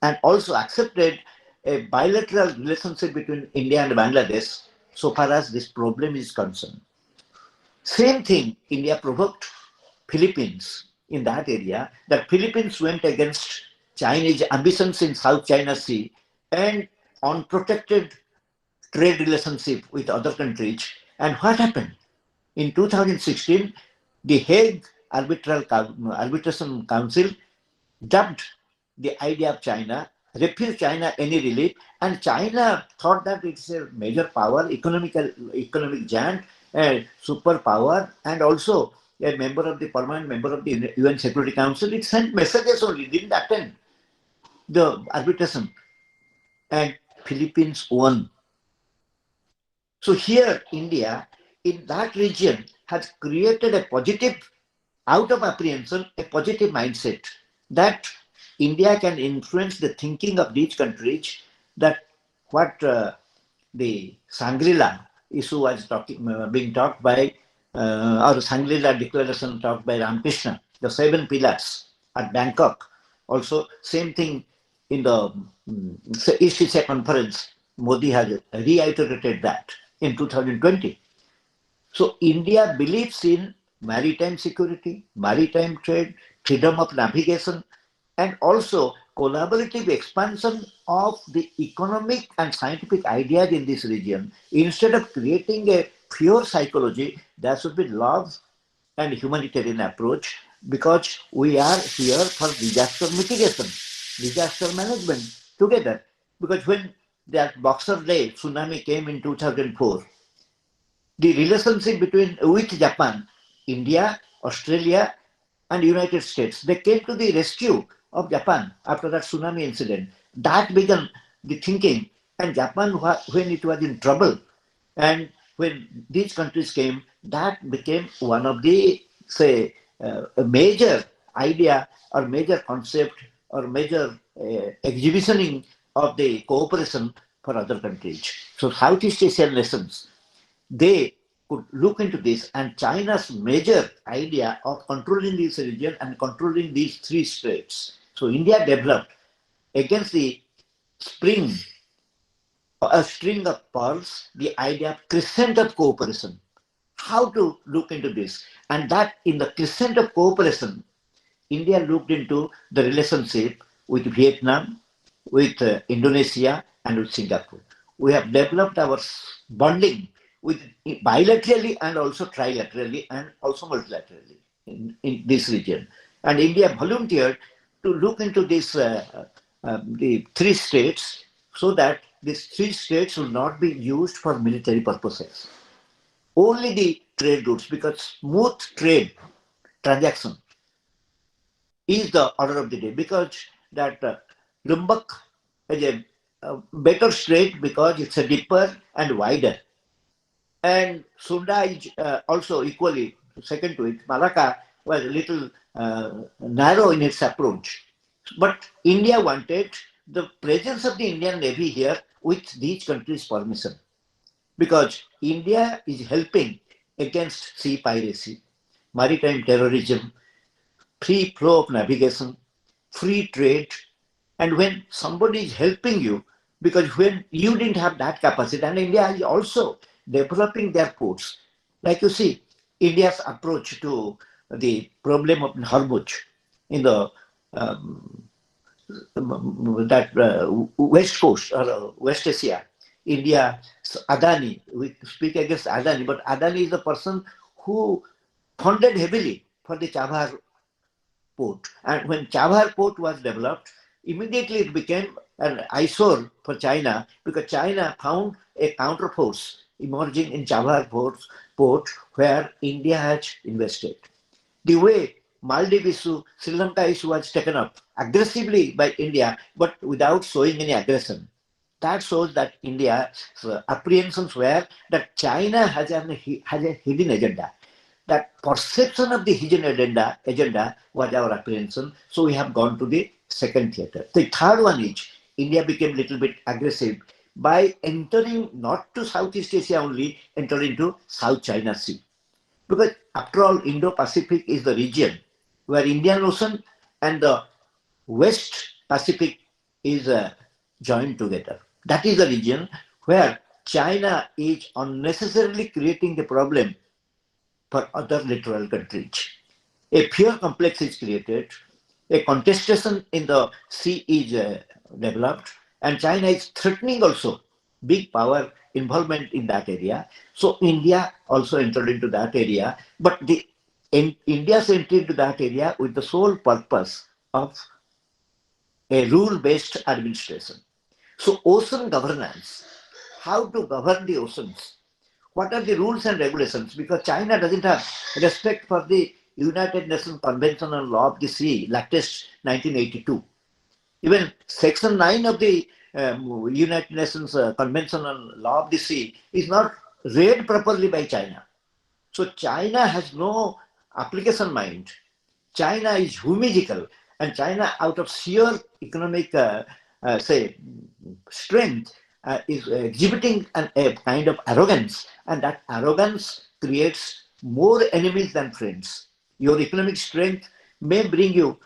and also accepted a bilateral relationship between India and Bangladesh so far as this problem is concerned. Same thing, India provoked Philippines in that area, that Philippines went against Chinese ambitions in South China Sea and unprotected trade relationship with other countries. And what happened? In 2016, the Hague Arbitration Council dubbed the idea of China, refused China any relief, and China thought that it's a major power, economic giant, a superpower, and also a member of the permanent member of the UN Security Council. It sent messages only, didn't attend the arbitration, and Philippines won. So here, India, in that region, has created a positive, out of apprehension, a positive mindset that India can influence the thinking of these countries, that what the Shangri-La issue was being talked by, or Shangri-La declaration talked by Ramakrishna, the 7 pillars at Bangkok. Also, same thing in the East Asia Conference, Modi has reiterated that in 2020. So India believes in maritime security, maritime trade, freedom of navigation, and also collaborative expansion of the economic and scientific ideas in this region. Instead of creating a pure psychology, there should be love and humanitarian approach, because we are here for disaster mitigation, disaster management together. Because when that Boxer Day tsunami came in 2004, the relationship with Japan, India, Australia, and United States, they came to the rescue of Japan after that tsunami incident. That began the thinking, and Japan, when it was in trouble, and when these countries came, that became one of the, say, a major idea or major concept or major exhibitioning of the cooperation for other countries. So Southeast Asian nations, they could look into this, and China's major idea of controlling this region and controlling these 3 states. So India developed against the spring, a string of pearls, the idea of crescent of cooperation. How to look into this? And that in the crescent of cooperation, India looked into the relationship with Vietnam, with Indonesia, and with Singapore. We have developed our bonding with bilaterally and also trilaterally and also multilaterally in this region. And India volunteered to look into this, the 3 states, so that these 3 states will not be used for military purposes. Only the trade routes, because smooth trade transaction is the order of the day, because that Lumbak is a better strait because it's a deeper and wider. And Sunda is also equally second to it. Malacca was a little narrow in its approach. But India wanted the presence of the Indian Navy here with these countries' permission, because India is helping against sea piracy, maritime terrorism, free flow of navigation, free trade. And when somebody is helping you, because when you didn't have that capacity, and India is also developing their ports. Like you see, India's approach to the problem of Hormuz in the West Coast or West Asia, India, Adani, we speak against Adani, but Adani is the person who funded heavily for the Chabahar port. And when Chabahar port was developed, immediately it became an eyesore for China, because China found a counterforce emerging in Chabahar port where India has invested. The way Maldives issue, Sri Lanka issue was taken up aggressively by India, but without showing any aggression. That shows that India's apprehensions were that China has a hidden agenda. That perception of the hidden agenda was our apprehension. So we have gone to the second theater. The third one is India became a little bit aggressive by entering not to Southeast Asia only, entering to South China Sea. Because after all, Indo-Pacific is the region where Indian Ocean and the West Pacific is joined together. That is the region where China is unnecessarily creating the problem for other littoral countries. A fear complex is created, a contestation in the sea is developed, and China is threatening also big power involvement in that area. So India also entered into that area, but India's entry into that area with the sole purpose of a rule-based administration. So ocean governance, how to govern the oceans, what are the rules and regulations? Because China doesn't have respect for the United Nations Convention on Law of the Sea, latest 1982. Even Section 9 of the United Nations Convention on Law of the Sea is not read properly by China. So China has no application mind. China is whimsical, and China, out of sheer economic, strength, is exhibiting a kind of arrogance, and that arrogance creates more enemies than friends. Your economic strength may bring you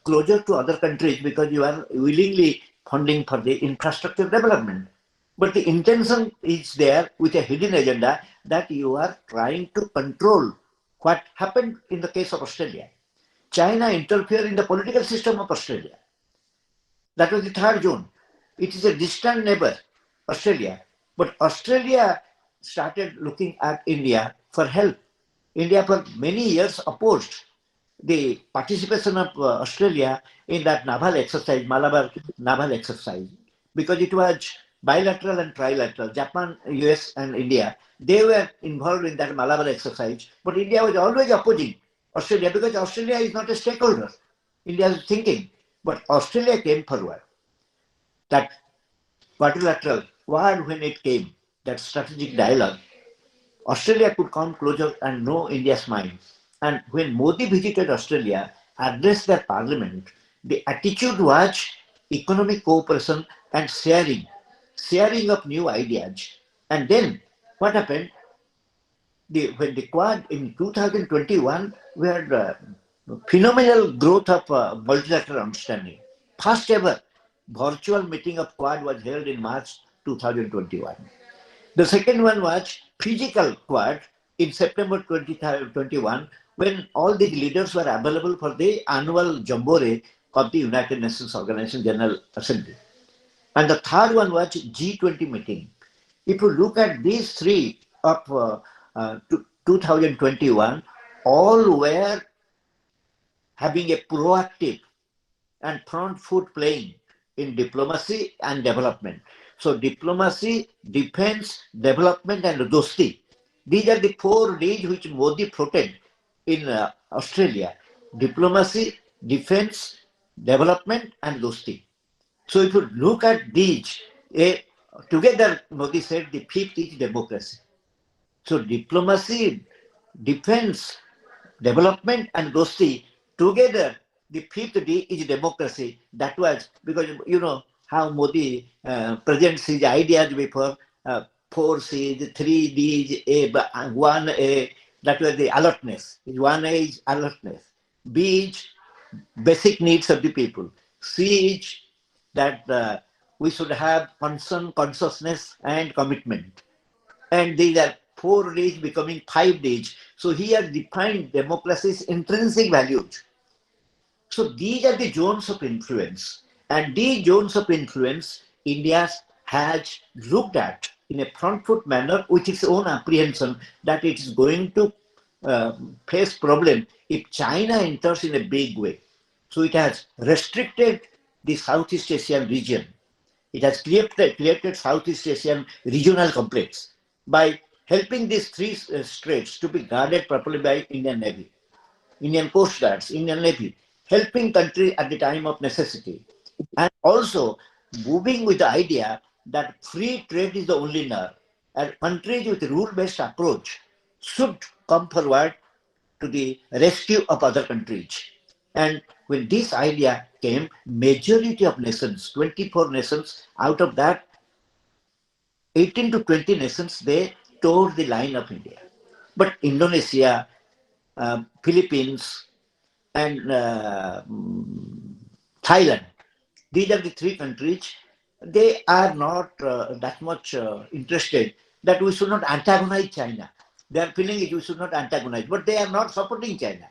closer to other countries because you are willingly funding for the infrastructure development. But the intention is there with a hidden agenda that you are trying to control what happened in the case of Australia. China interfered in the political system of Australia. That was the third zone. It is a distant neighbor, Australia. But Australia started looking at India for help. India for many years opposed the participation of Australia in that naval exercise, Malabar naval exercise, because it was bilateral and trilateral. Japan, US, and India, they were involved in that Malabar exercise, but India was always opposing Australia because Australia is not a stakeholder. India is thinking, but Australia came forward. That quadrilateral war, when it came, that strategic dialogue, Australia could come closer and know India's mind. And when Modi visited Australia, addressed their parliament, the attitude was economic cooperation and sharing of new ideas. And then what happened? When the Quad in 2021, we had phenomenal growth of multilateral understanding. First ever virtual meeting of Quad was held in March 2021. The second one was physical Quad in September 2021, when all the leaders were available for the annual Jamboree of the United Nations Organization General Assembly. And the third one was G20 meeting. If you look at these three of 2021, all were having a proactive and front foot playing in diplomacy and development. So diplomacy, defense, development, and dosti. These are the 4 Ds which Modi floated in Australia. Diplomacy, defense, development, and dosti. So if you look at these, together Modi said the 5th is democracy. So diplomacy, defense, development, and dosti, together the 5th D is democracy. That was because you know how Modi presents his ideas before 4 C's, 3 D's, 1A, that was the alertness. 1A is alertness. B is basic needs of the people. C is that we should have concern, consciousness, and commitment. And these are 4 Ds becoming 5 Ds. So he has defined democracy's intrinsic values. So these are the zones of influence. And these zones of influence, India has looked at in a front foot manner with its own apprehension that it is going to face problem if China enters in a big way. So it has restricted the Southeast Asian region. It has created Southeast Asian regional complex by helping these 3 straits to be guarded properly by Indian Navy, Indian Coast Guards, Indian Navy, helping country at the time of necessity, and also moving with the idea that free trade is the only nerve, and countries with rule-based approach should come forward to the rescue of other countries. And when this idea came, majority of nations, 24 nations, out of that, 18 to 20 nations, they tore the line of India. But Indonesia, Philippines, and Thailand, these are the 3 countries, they are not that much interested that we should not antagonize China. They are feeling it, we should not antagonize, but they are not supporting China.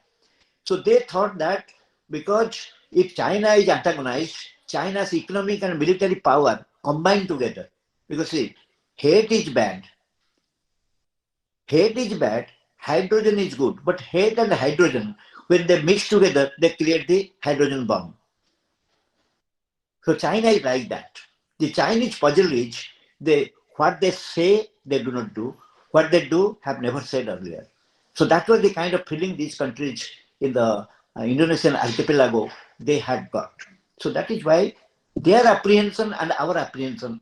So they thought that because if China is antagonized, China's economic and military power combined together. Because see, hate is bad. Hate is bad, hydrogen is good, but hate and hydrogen, when they mix together, they create the hydrogen bomb. So China is like that. The Chinese puzzle is what they say they do not do, what they do have never said earlier. So that was the kind of feeling these countries in the Indonesian archipelago they had got. So that is why their apprehension and our apprehension,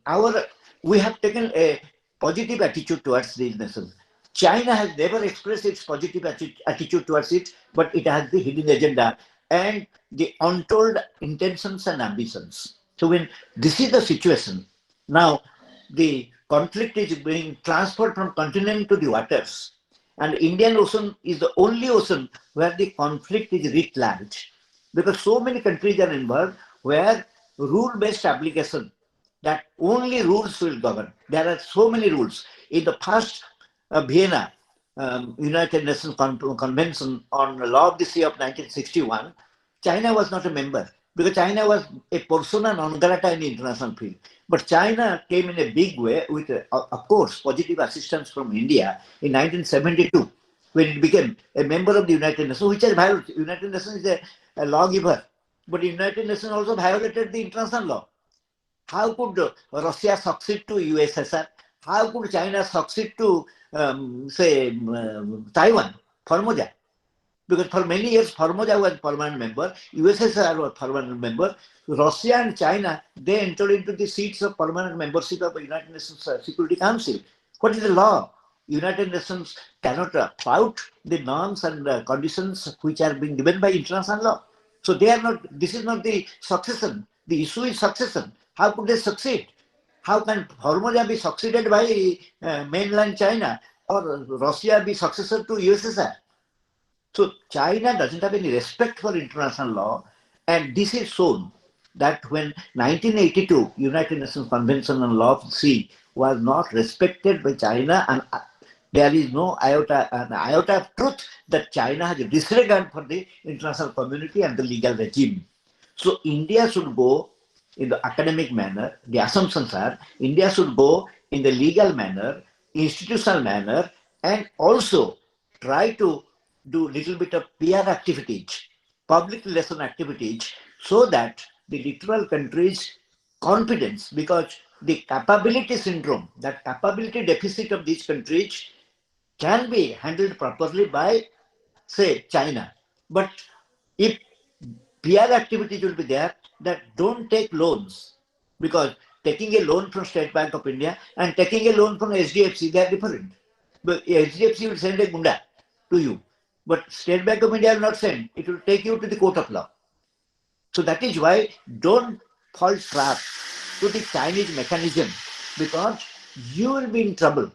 we have taken a positive attitude towards these nations. China has never expressed its positive attitude towards it, but it has the hidden agenda and the untold intentions and ambitions. So when this is the situation, now the conflict is being transferred from continent to the waters, and Indian Ocean is the only ocean where the conflict is writ large, because so many countries are involved where rule-based application, that only rules will govern. There are so many rules. In the past Vienna United Nations Convention on the Law of the Sea of 1961, China was not a member because China was a persona non grata in the international field. But China came in a big way with, of course, positive assistance from India in 1972 when it became a member of the United Nations, which is violated. United Nations is a lawgiver, but the United Nations also violated the international law. How could Russia succeed to USSR? How could China succeed to, Taiwan, Formosa? Because for many years, Formosa was permanent member, USSR was permanent member. Russia and China, they entered into the seats of permanent membership of the United Nations Security Council. What is the law? United Nations cannot flout the norms and conditions which are being given by international law. So they are not, this is not the succession. The issue is succession. How could they succeed? How can Formosa be succeeded by mainland China or Russia be successor to USSR? So China doesn't have any respect for international law, and this is shown that when 1982 United Nations Convention on Law of the Sea was not respected by China, and there is no an iota of truth that China has a disregard for the international community and the legal regime. So India should go in the academic manner. The assumptions are India should go in the legal manner, institutional manner, and also try to do little bit of PR activities, public relation activities, so that the littoral countries' confidence, because the capability syndrome, that capability deficit of these countries can be handled properly by, say, China. But if PR activities will be there, that don't take loans, because taking a loan from State Bank of India and taking a loan from HDFC, they are different. But HDFC will send a gunda to you, but State Bank of India will not send. It will take you to the court of law. So that is why don't fall trap to the Chinese mechanism, because you will be in trouble.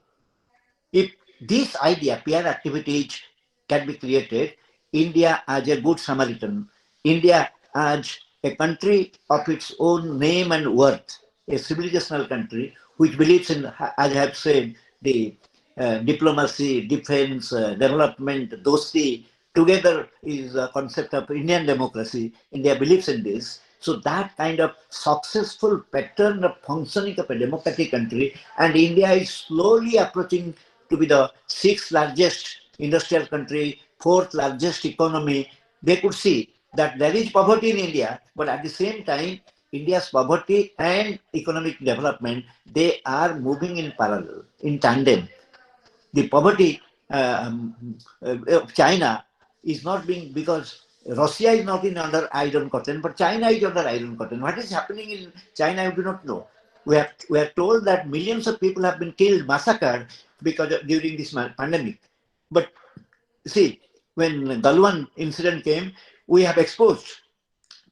If this idea, PR activities, can be created, India as a good Samaritan, India as a country of its own name and worth, a civilizational country which believes in, as I have said, the diplomacy, defense, development, dosti, together is a concept of Indian democracy. India believes in this. So that kind of successful pattern of functioning of a democratic country, and India is slowly approaching to be the sixth largest industrial country, fourth largest economy. They could see that there is poverty in India, but at the same time, India's poverty and economic development, they are moving in parallel, in tandem. The poverty of China is not being, because Russia is not in under iron curtain, but China is under iron curtain. What is happening in China, we do not know. We are told that millions of people have been killed, massacred because during this pandemic. But see, when Galwan incident came, we have exposed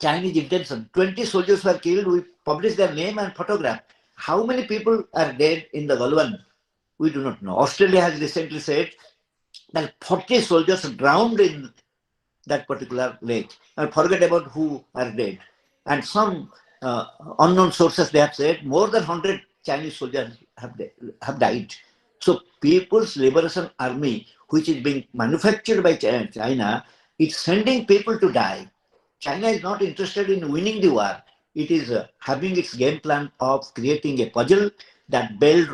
Chinese intention. 20 soldiers were killed. We published their name and photograph. How many people are dead in the Galwan? We do not know. Australia has recently said that 40 soldiers drowned in that particular lake. And forget about who are dead. And some unknown sources, they have said more than 100 Chinese soldiers have died. So People's Liberation Army, which is being manufactured by China, is sending people to die. China is not interested in winning the war. It is having its game plan of creating a puzzle. That Belt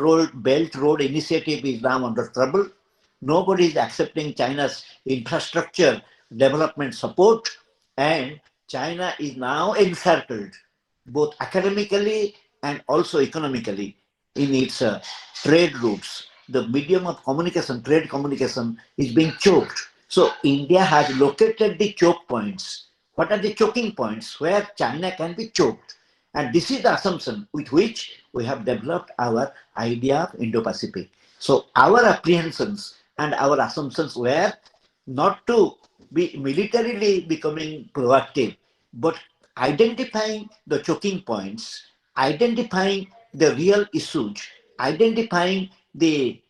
Road initiative is now under trouble. Nobody is accepting China's infrastructure development support, and China is now encircled both academically and also economically in its trade routes. The medium of communication, trade communication, is being choked. So India has located the choke points. What are the choking points where China can be choked? And this is the assumption with which we have developed our idea of Indo-Pacific. So our apprehensions and our assumptions were not to be militarily becoming proactive, but identifying the choking points, identifying the real issues, identifying the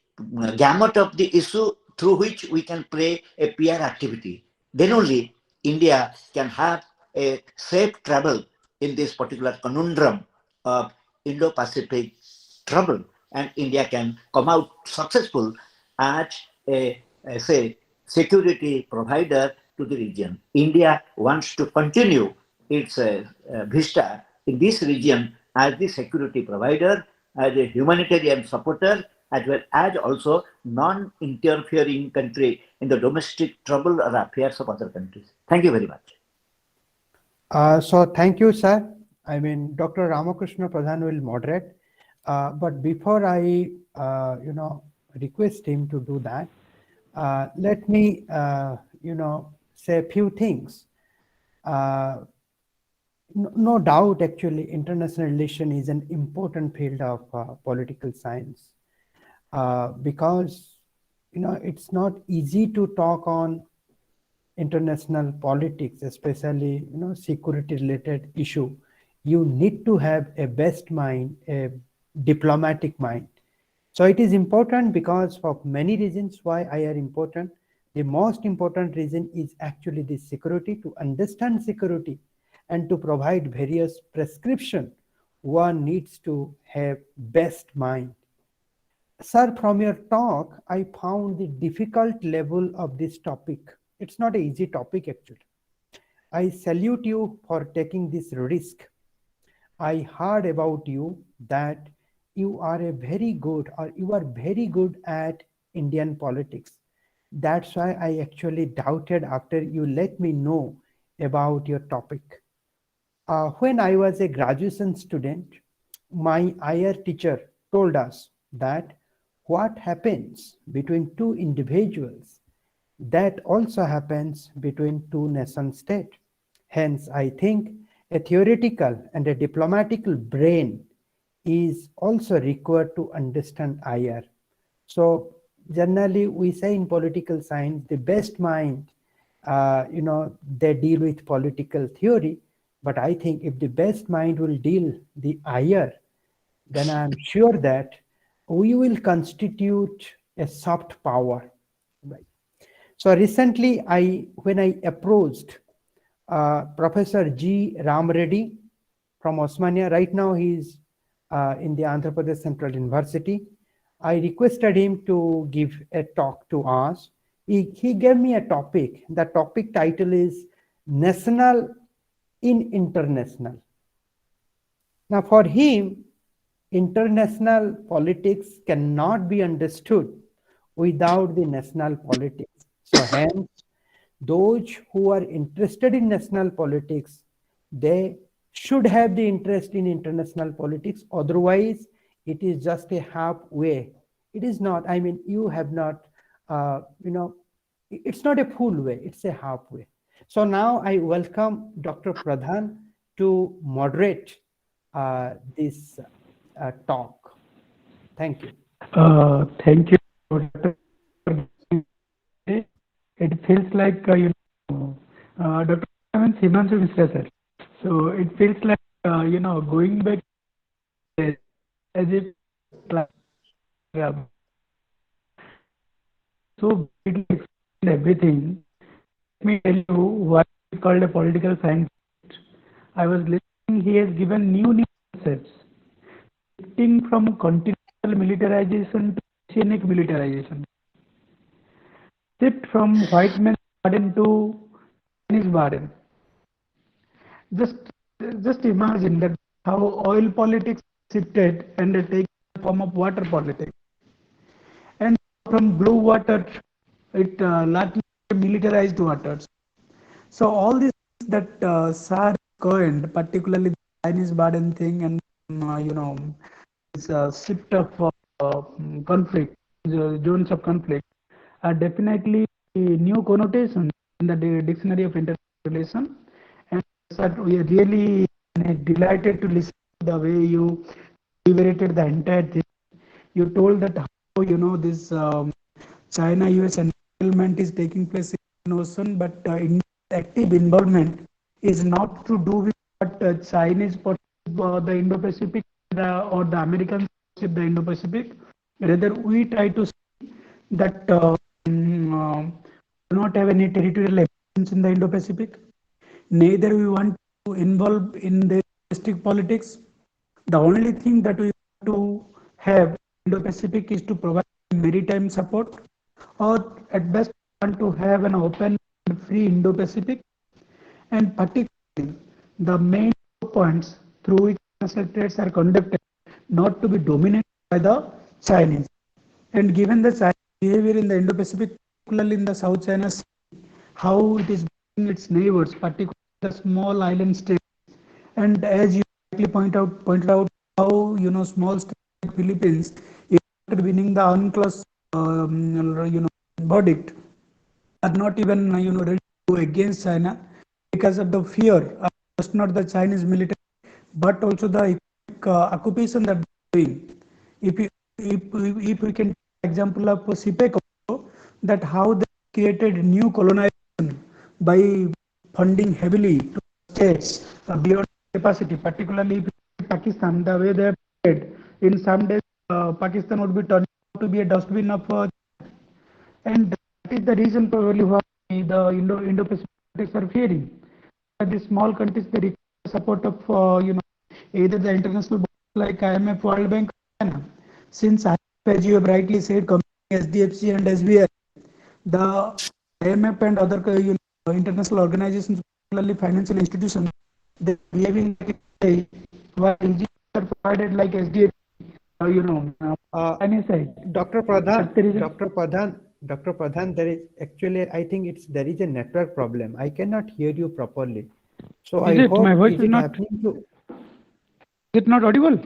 gamut of the issue through which we can play a PR activity. Then only India can have a safe travel in this particular conundrum of Indo-Pacific trouble, and India can come out successful as say, security provider to the region. India wants to continue its vista in this region as the security provider, as a humanitarian supporter, as well as also non-interfering country in the domestic trouble or affairs of other countries. Thank you very much. So thank you, sir. I mean, Dr. Ramakrishna Pradhan will moderate. But before I, request him to do that, let me, say a few things. No doubt, actually, international relation is an important field of political science because, it's not easy to talk on international politics, especially, security related issue. You need to have a best mind, a diplomatic mind. So it is important because of many reasons why I are important. The most important reason is actually the security, to understand security and to provide various prescription. One needs to have best mind. Sir, from your talk, I found the difficult level of this topic. It's not an easy topic actually. I salute you for taking this risk. I heard about you that you are very good at Indian politics. That's why I actually doubted after you let me know about your topic. When I was a graduation student, my IR teacher told us that what happens between two individuals, that also happens between two nation states. Hence, I think a theoretical and a diplomatical brain is also required to understand IR. So generally we say in political science, the best mind, they deal with political theory. But I think if the best mind will deal the IR, then I'm sure that we will constitute a soft power. Right. So recently, when I approached Professor G. Ram Reddy from Osmania, right now he's in the Andhra Pradesh Central University. I requested him to give a talk to us. He gave me a topic. The topic title is National in International. Now for him, international politics cannot be understood without the national politics. So hence, those who are interested in national politics, they should have the interest in international politics. Otherwise, it is just a halfway. It is not, I mean, you have not, it's not a full way, it's a halfway. So now I welcome Dr. Pradhan to moderate this talk. Thank you. Thank you, Dr. It feels like, Dr. Himanshu Mishra, sir. So it feels like, going back as if so greatly explained everything. Let me tell you what is called a political science. I was listening, he has given new concepts, shifting from continental militarization to oceanic militarization. Shift from white man's burden to Chinese burden. Just imagine that how oil politics shifted and taken the form of water politics. And from blue water, it largely militarized waters. So all these that SAR coined, particularly Chinese burden thing and this shift of conflict, zones of conflict are definitely new connotations in the dictionary of international relation. And sir, we are really delighted to listen to the way you liberated the entire thing. You told that how this China-US entanglement is taking place in the ocean, but India's active involvement is not to do with what Chinese the Indo-Pacific or the Americans perceive the Indo-Pacific. Rather, we try to see that do not have any territorial ambitions in the Indo-Pacific. Neither we want to involve in the domestic politics. The only thing that we want to have Indo-Pacific is to provide maritime support, or at best want to have an open and free Indo-Pacific, and particularly the main points through which international trades are conducted not to be dominated by the Chinese. And given the Chinese behavior in the Indo-Pacific, particularly in the South China Sea, how it is being its neighbors, particularly the small island states, and as you pointed out how small states like Philippines, after winning the UNCLOS verdict, are not even ready to go against China because of the fear of just not the Chinese military but also the economic occupation that they are doing. If we, if we can take example of CPEC also, that how they created new colonization by funding heavily to states beyond capacity, particularly if Pakistan, the way they have played, in some days Pakistan would be turned out to be a dustbin of and that is the reason probably why the Indo-Pacific countries are fearing. The small countries they require the support of either the international bodies like IMF, World Bank, or China. Since IMF, as you have rightly said, combining SDFC and SBI, the IMF and other international organizations, particularly financial institutions, they are behaving like while NGOs are provided like SDFC, Chinese side. Dr. Pradhan, Dr. Pradhan, there is actually, I think there is a network problem. I cannot hear you properly. So I hope, my voice is is it not, happening to? is it not audible?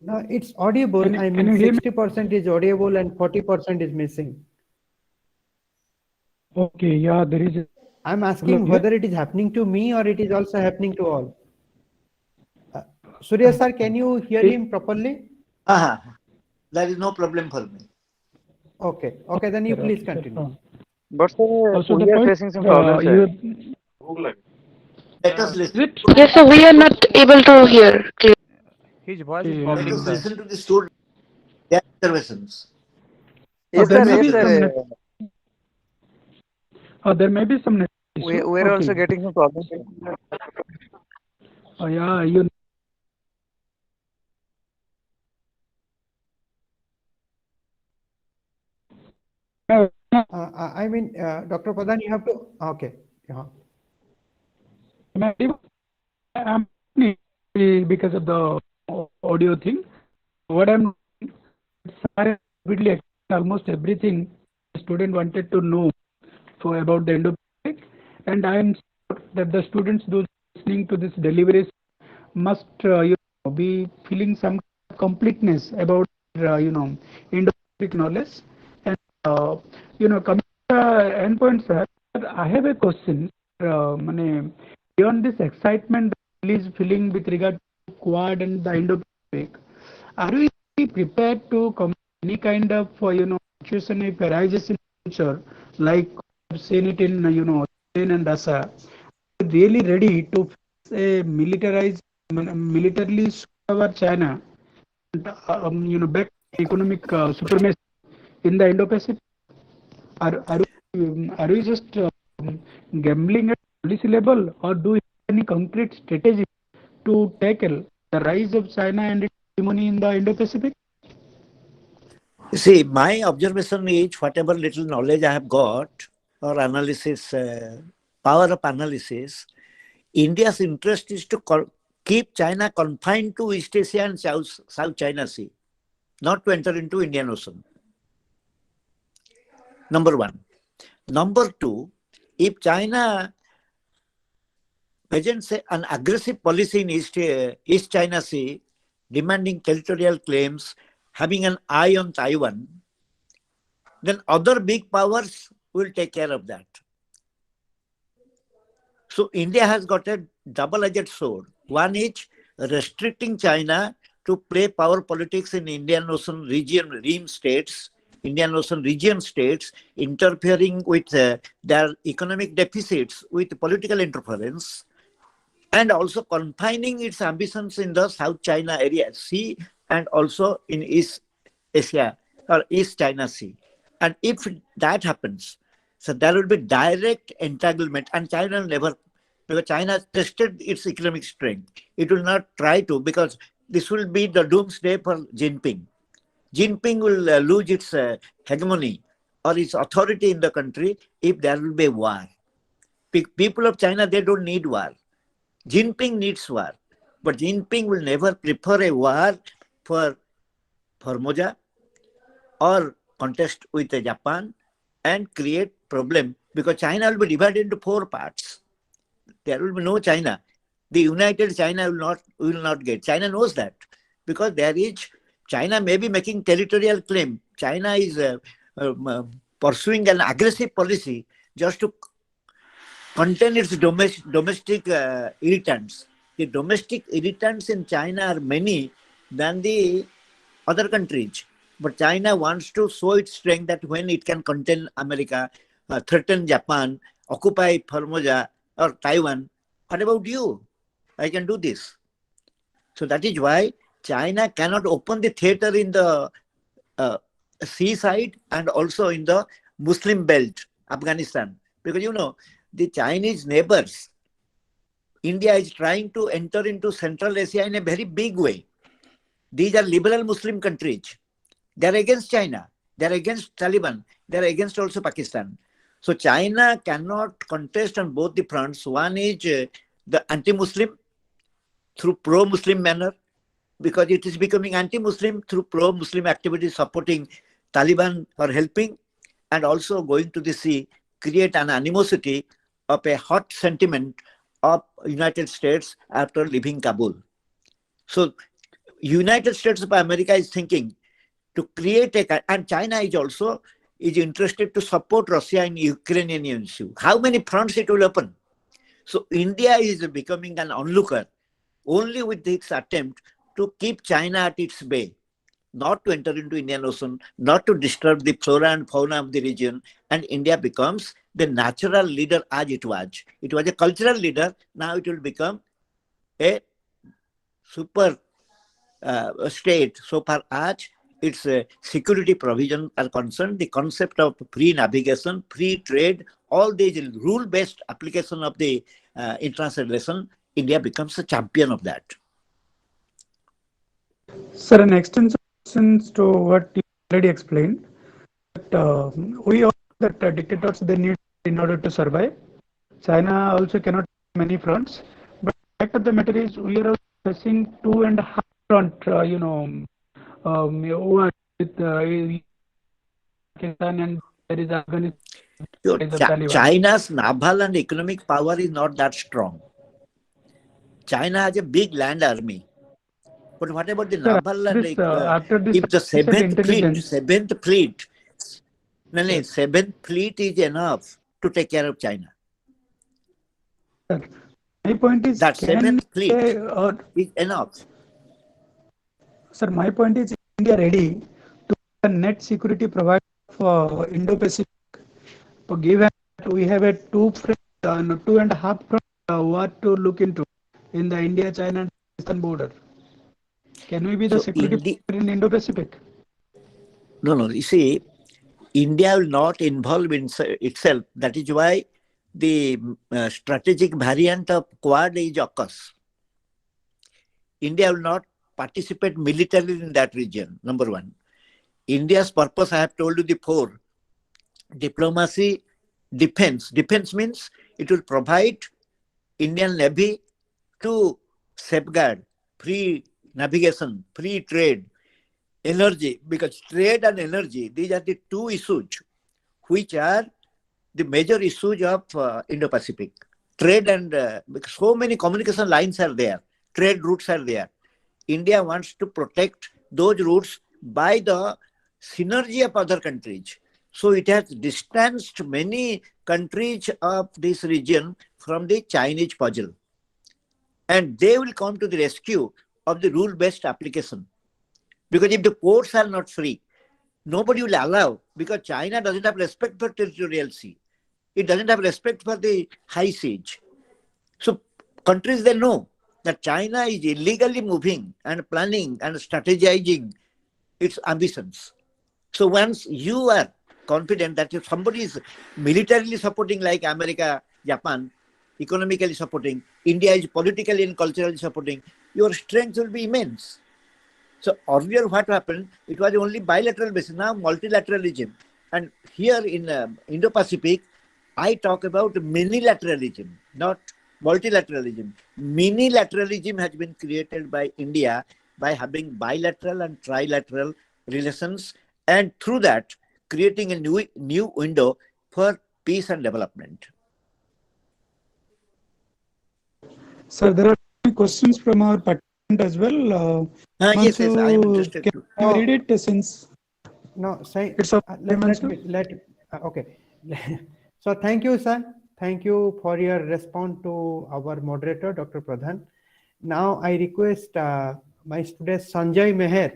No, it's audible. Can I you mean, hear me? 60% is audible and 40% is missing. Okay, yeah, there is a I'm problem asking here. whether it is happening to me or it is also happening to all. Surya sir, can you hear him properly? There is no problem for me. Okay, okay, then you please continue. But sir, Also, the we are point facing some problems, sir. Let us listen. Yes, sir, we are not able to hear clearly. His voice is Okay, Let wobbling, us sir. listen to the student, their observations. Yes, there sir. may Yes, be some sir. there may be some net We issue. are also getting some problems, sir. Yeah, you I mean, Dr. Pradhan, you have to, okay. Yeah. I'm because of the audio thing. What I'm repeatedly almost everything the student wanted to know for about the Indo-Pacific, and I am sure that the students those listening to this delivery must be feeling some completeness about Indo-Pacific knowledge. And coming to the endpoint, sir, I have a question. Beyond this excitement that is feeling with regard to Quad and the Indo-Pacific, are we prepared to come any kind of situation if arises in future, like I've seen it in Ukraine and Russia? Really ready to face a militarily superpower China, and, back economic supremacy in the Indo-Pacific? Are we just gambling at policy level, or do we have any concrete strategy to tackle the rise of China and its hegemony in the Indo-Pacific? See, my observation is whatever little knowledge I have got or analysis, power of analysis, India's interest is to keep China confined to East Asia and South China Sea, not to enter into Indian Ocean. Number one. Number two, if China agents say an aggressive policy in East China Sea, demanding territorial claims, having an eye on Taiwan, then other big powers will take care of that. So India has got a double-edged sword. One is restricting China to play power politics in Indian Ocean region rim states, Indian Ocean region states, interfering with their economic deficits with political interference, and also confining its ambitions in the South China area, Sea, and also in East Asia or East China Sea. And if that happens, so there will be direct entanglement, and China will never, because China has tested its economic strength. It will not try to, because this will be the doomsday for Jinping. Jinping will lose its hegemony or its authority in the country if there will be a war. People of China, they don't need war. Jinping needs war, but Jinping will never prefer a war for Formosa or contest with Japan and create problem, because China will be divided into 4 parts. There will be no China. The united China will not get. China knows that, because there is, China may be making territorial claim. China is pursuing an aggressive policy just to contain its domestic irritants. The domestic irritants in China are many than the other countries. But China wants to show its strength that when it can contain America, threaten Japan, occupy Formosa or Taiwan, what about you? I can do this. So that is why China cannot open the theater in the seaside and also in the Muslim belt, Afghanistan. Because the Chinese neighbors, India is trying to enter into Central Asia in a very big way. These are liberal Muslim countries. They are against China. They are against Taliban. They are against also Pakistan. So China cannot contest on both the fronts. One is the anti-Muslim through pro-Muslim manner, because it is becoming anti-Muslim through pro-Muslim activities supporting Taliban or helping, and also going to the sea, create an animosity of a hot sentiment of United States after leaving Kabul. So United States of America is thinking to create and China is also interested to support Russia in Ukrainian issue. How many fronts it will open? So India is becoming an onlooker only with its attempt to keep China at its bay, not to enter into Indian Ocean, not to disturb the flora and fauna of the region, and India becomes the natural leader as it was. It was a cultural leader, now it will become a super state. So far as its security provision are concerned, the concept of free navigation, free trade, all these rule-based application of the international relation, India becomes a champion of that. Sir, an extension to what you already explained, that we all that dictators they need in order to survive. China also cannot many fronts, but the fact of the matter is we are facing 2.5 front. With Pakistan and there is Afghanistan. China's naval and economic power is not that strong. China has a big land army. But what about the naval and if the seventh fleet is enough to take care of China? Sir, my point is that 7th fleet is enough. Sir, my point is India ready to the net security provider for Indo-Pacific. Given that we have a 2.5 front what to look into in the India-China and Pakistan border. Can we be the security in Indo-Pacific? No. You see, India will not involve in itself. That is why the strategic variant of Quad is occurs. India will not participate militarily in that region, number one. India's purpose, I have told you before, diplomacy, defense. Defense means it will provide Indian Navy to safeguard free navigation, free trade, energy, because trade and energy, these are the two issues which are the major issues of Indo-Pacific. trade and because so many communication lines are there, trade routes are there. India wants to protect those routes by the synergy of other countries. So it has distanced many countries of this region from the Chinese puzzle. And they will come to the rescue of the rule-based application. Because if the ports are not free, nobody will allow, because China doesn't have respect for territorial sea. It doesn't have respect for the high seas. So countries, they know that China is illegally moving and planning and strategizing its ambitions. So once you are confident that if somebody is militarily supporting like America, Japan, economically supporting, India is politically and culturally supporting, your strength will be immense. So earlier what happened, it was only bilateral basis, now multilateralism. And here in Indo-Pacific, I talk about minilateralism, not multilateralism. Minilateralism has been created by India by having bilateral and trilateral relations, and through that, creating a new window for peace and development. Sir, there are questions from our participant as well. Yes, I am interested. Can you read it since? No, say, It's of okay. So thank you, sir. Thank you for your response to our moderator, Dr. Pradhan. Now I request my student Sanjay Meher.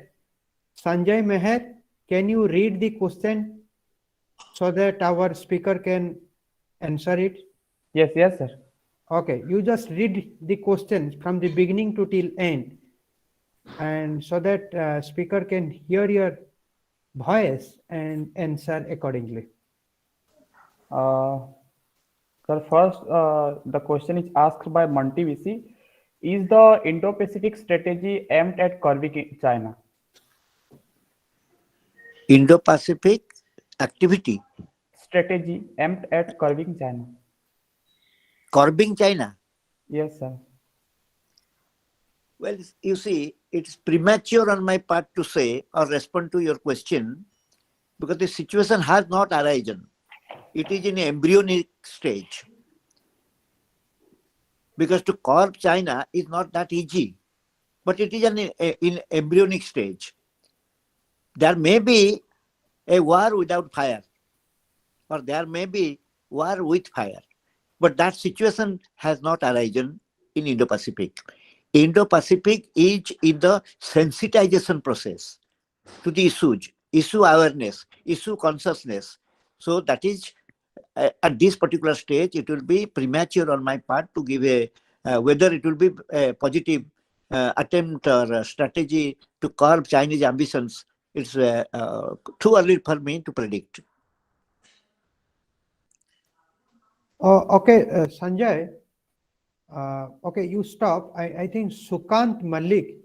Sanjay Meher, can you read the question so that our speaker can answer it? Yes, sir. Okay, you just read the question from the beginning to till end, and so that speaker can hear your voice and answer accordingly. Sir, first, the question is asked by Monty VC. Is the Indo-Pacific strategy aimed at curbing China? Indo-Pacific activity? Strategy aimed at curbing China. Curbing China? Yes, sir. Well, you see, it's premature on my part to say or respond to your question, because the situation has not arisen. It is in embryonic stage. Because to curb China is not that easy, but it is in embryonic stage. There may be a war without fire, or there may be war with fire, but that situation has not arisen in Indo-Pacific. Indo-Pacific is in the sensitization process to the issues, issue awareness, issue consciousness. So that is, at this particular stage, it will be premature on my part to give a whether it will be a positive attempt or strategy to curb Chinese ambitions. It's too early for me to predict. Okay, Sanjay. Okay, you stop. I think Sukant Malik,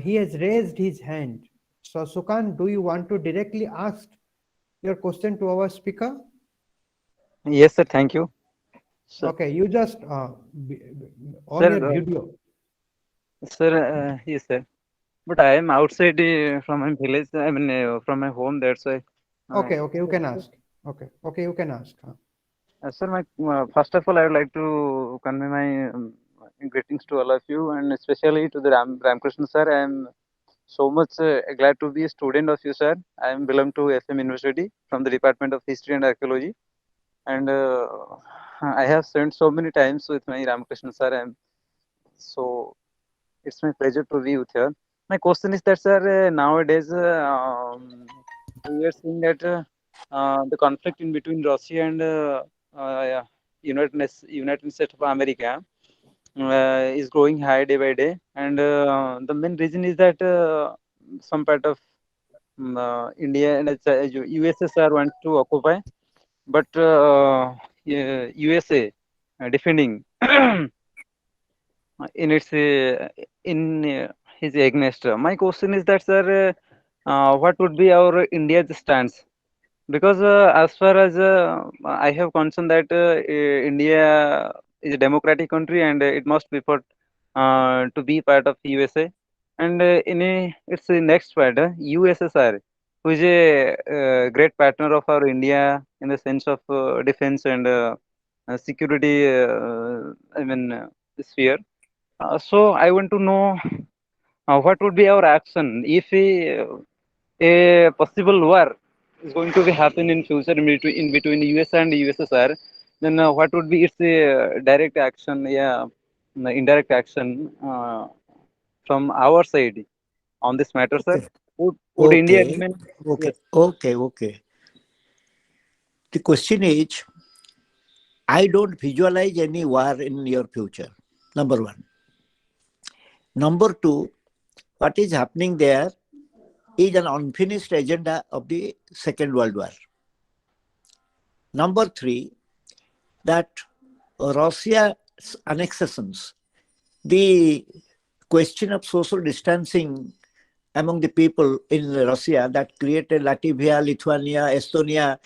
he has raised his hand. So Sukant, do you want to directly ask your question to our speaker? Yes, sir. Thank you. Sir. Okay, you just on sir, your video. Sir, yes, sir. But I am outside from my village. I mean, from my home. That's why. Okay, you can ask. Okay, you can ask. Sir, my first of all, I would like to convey my greetings to all of you, and especially to the Ramakrishna sir. I am so much glad to be a student of you, sir. I am belong to FM University from the Department of History and Archaeology, and I have spent so many times with my Ramakrishna sir. So it's my pleasure to be with you. My question is that, sir, nowadays we are seeing that the conflict in between Russia and United States of America is growing high day by day, and the main reason is that some part of India and USSR wants to occupy, but USA defending in its his against. My question is that, sir, what would be our India's stance? Because as far as I have concern that India is a democratic country and it must be put to be part of USA, and its next part, USSR, who is a great partner of our India in the sense of defense and security sphere. So I want to know what would be our action if a possible war is going to be happen in future in between US and USSR. Then what would be its direct action, indirect action from our side on this matter, sir? Okay. Would India Okay. remain? Okay. Yes. Okay. Okay. The question is, I don't visualize any war in your future. Number one. Number two, what is happening there is an unfinished agenda of the Second World War. Number three, that Russia's annexations, the question of social distancing among the people in Russia that created Latvia, Lithuania, Estonia,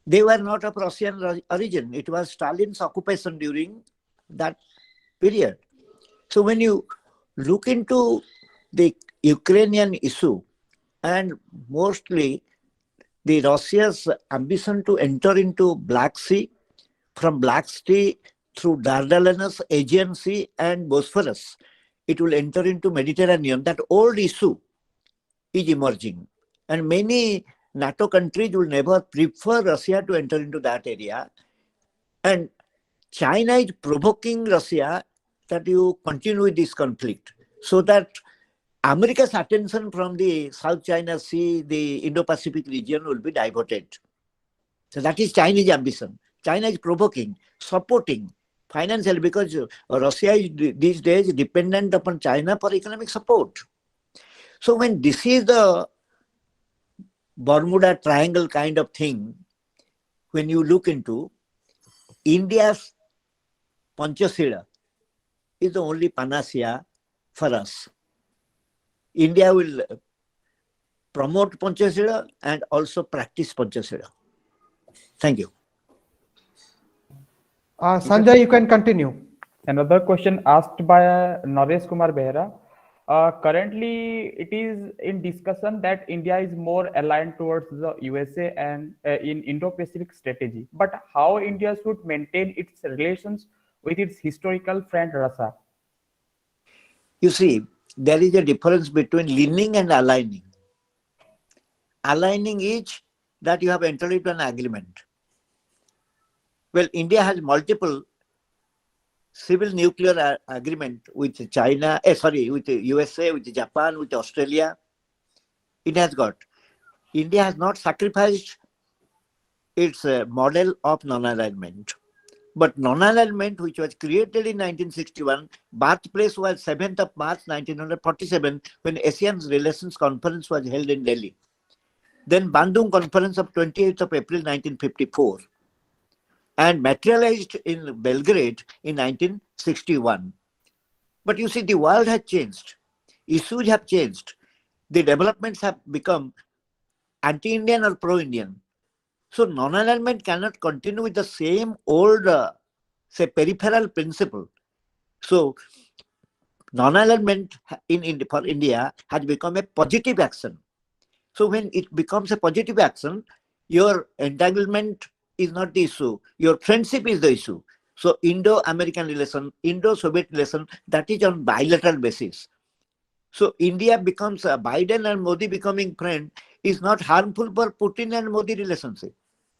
they were not of Russian origin. It was Stalin's occupation during that period. So when you look into the Ukrainian issue and mostly the Russia's ambition to enter into Black Sea, from Black Sea through Dardanelles, Aegean Sea and Bosphorus, it will enter into Mediterranean. That old issue is emerging. And many NATO countries will never prefer Russia to enter into that area. And China is provoking Russia that you continue with this conflict so that America's attention from the South China Sea, the Indo-Pacific region will be diverted. So that is Chinese ambition. China is provoking, supporting financially because Russia is these days dependent upon China for economic support. So when this is the Bermuda Triangle kind of thing, when you look into India's Panchashila is the only panacea for us. India will promote Panchashila and also practice Panchashila. Thank you. Sanjay, you can continue. Another question asked by Naresh Kumar Behra. Currently, it is in discussion that India is more aligned towards the USA and in Indo-Pacific strategy. But how India should maintain its relations with its historical friend Russia? You see, there is a difference between leaning and aligning. Aligning is that you have entered into an agreement. Well, India has multiple civil nuclear agreement with China, with the USA, with Japan, with Australia. It has got. India has not sacrificed its model of non-alignment. But non-alignment, which was created in 1961, birthplace was 7th of March 1947, when ASEAN Relations Conference was held in Delhi. Then Bandung Conference of 28th of April 1954. And materialized in Belgrade in 1961. But you see, the world has changed. Issues have changed. The developments have become anti-Indian or pro-Indian. So non-alignment cannot continue with the same old, peripheral principle. So non-alignment for India has become a positive action. So when it becomes a positive action, your entanglement is not the issue. Your friendship is the issue. So Indo-American relation, Indo-Soviet relation, that is on bilateral basis. So India becomes Biden and Modi becoming friend is not harmful for Putin and Modi relationship.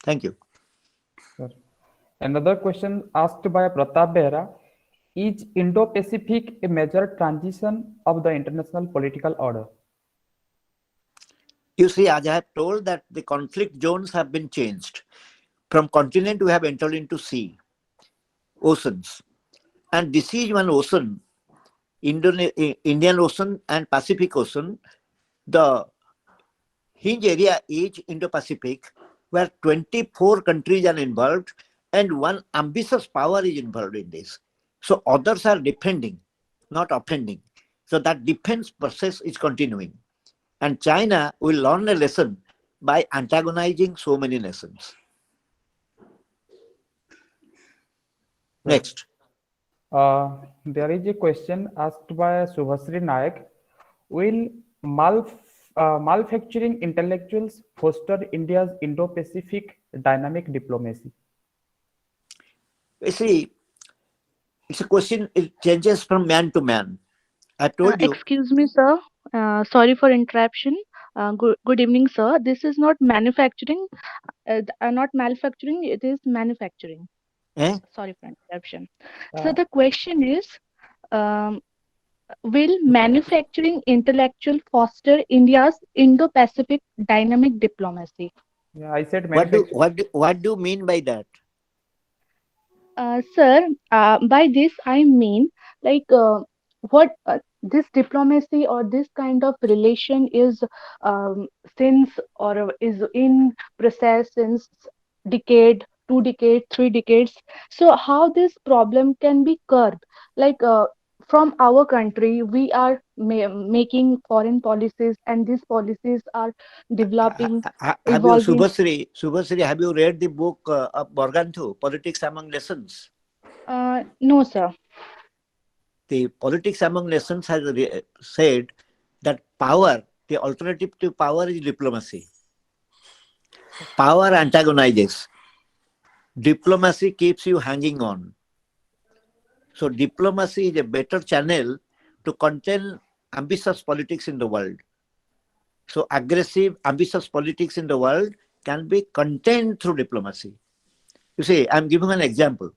Thank you. Sure. Another question asked by Pratap Behra. Is Indo-Pacific a major transition of the international political order? You see, as I have told that the conflict zones have been changed. From continent, we have entered into sea, oceans. And this is one ocean, Indian Ocean and Pacific Ocean. The hinge area is Indo-Pacific, where 24 countries are involved and one ambitious power is involved in this. So others are defending, not offending. So that defense process is continuing. And China will learn a lesson by antagonizing so many nations. Next. There is a question asked by Subhasri Nayak. Will manufacturing intellectuals foster India's Indo-Pacific dynamic diplomacy? You see, it's a question, it changes from man to man. I told you. Excuse me, sir. Sorry for interruption. Good evening, sir. This is not manufacturing, not manufacturing. It is manufacturing. Eh? Sorry for interruption. So the question is, um, will manufacturing intellectual foster India's Indo-Pacific dynamic diplomacy? Yeah, I said What do manufacturing. what do you mean by that? Sir, by this I mean like what this diplomacy or this kind of relation is since or is in process since decade, 2 decades, 3 decades. So how this problem can be curbed? Like from our country, we are making foreign policies, and these policies are developing, Have you, evolving. Subhasri, have you read the book of Morgantho, Politics Among Nations? No, sir. The Politics Among Nations has said that power, the alternative to power is diplomacy. Power antagonizes. Diplomacy keeps you hanging on. So diplomacy is a better channel to contain ambitious politics in the world. So aggressive, ambitious politics in the world can be contained through diplomacy. You see, I'm giving an example.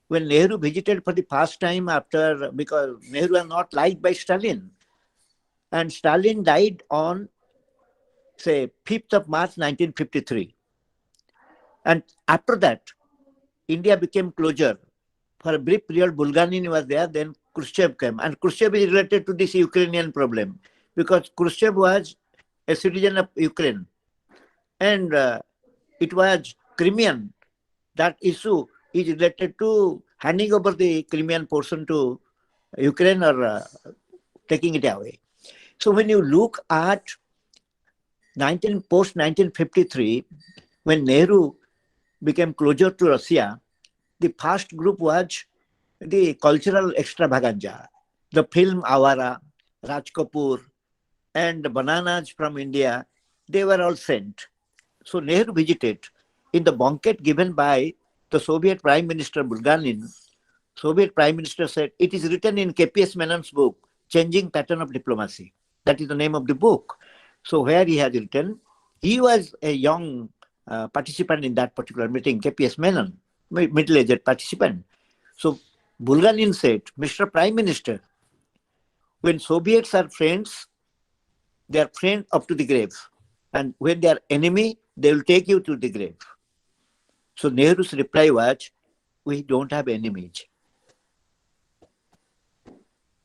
When Nehru visited for the first time after, because Nehru was not liked by Stalin, and Stalin died on, say, 5th of March 1953. And after that, India became closer. For a brief period, Bulganin was there, then Khrushchev came. And Khrushchev is related to this Ukrainian problem, because Khrushchev was a citizen of Ukraine. And it was Crimean. That issue is related to handing over the Crimean portion to Ukraine or taking it away. So when you look at post 1953, when Nehru became closer to Russia, the first group was the cultural extravaganza, the film Awara, Raj Kapoor, and the bananas from India. They were all sent. So Nehru visited. In the banquet given by the Soviet Prime Minister Bulganin, Soviet Prime Minister said, it is written in KPS Menon's book, Changing Pattern of Diplomacy. That is the name of the book. So where he has written, he was a young participant in that particular meeting, KPS Menon, middle-aged participant. So Bulganin said, Mr. Prime Minister, when Soviets are friends, they are friends up to the grave. And when they are enemy, they will take you to the grave. So Nehru's reply was, we don't have enemies.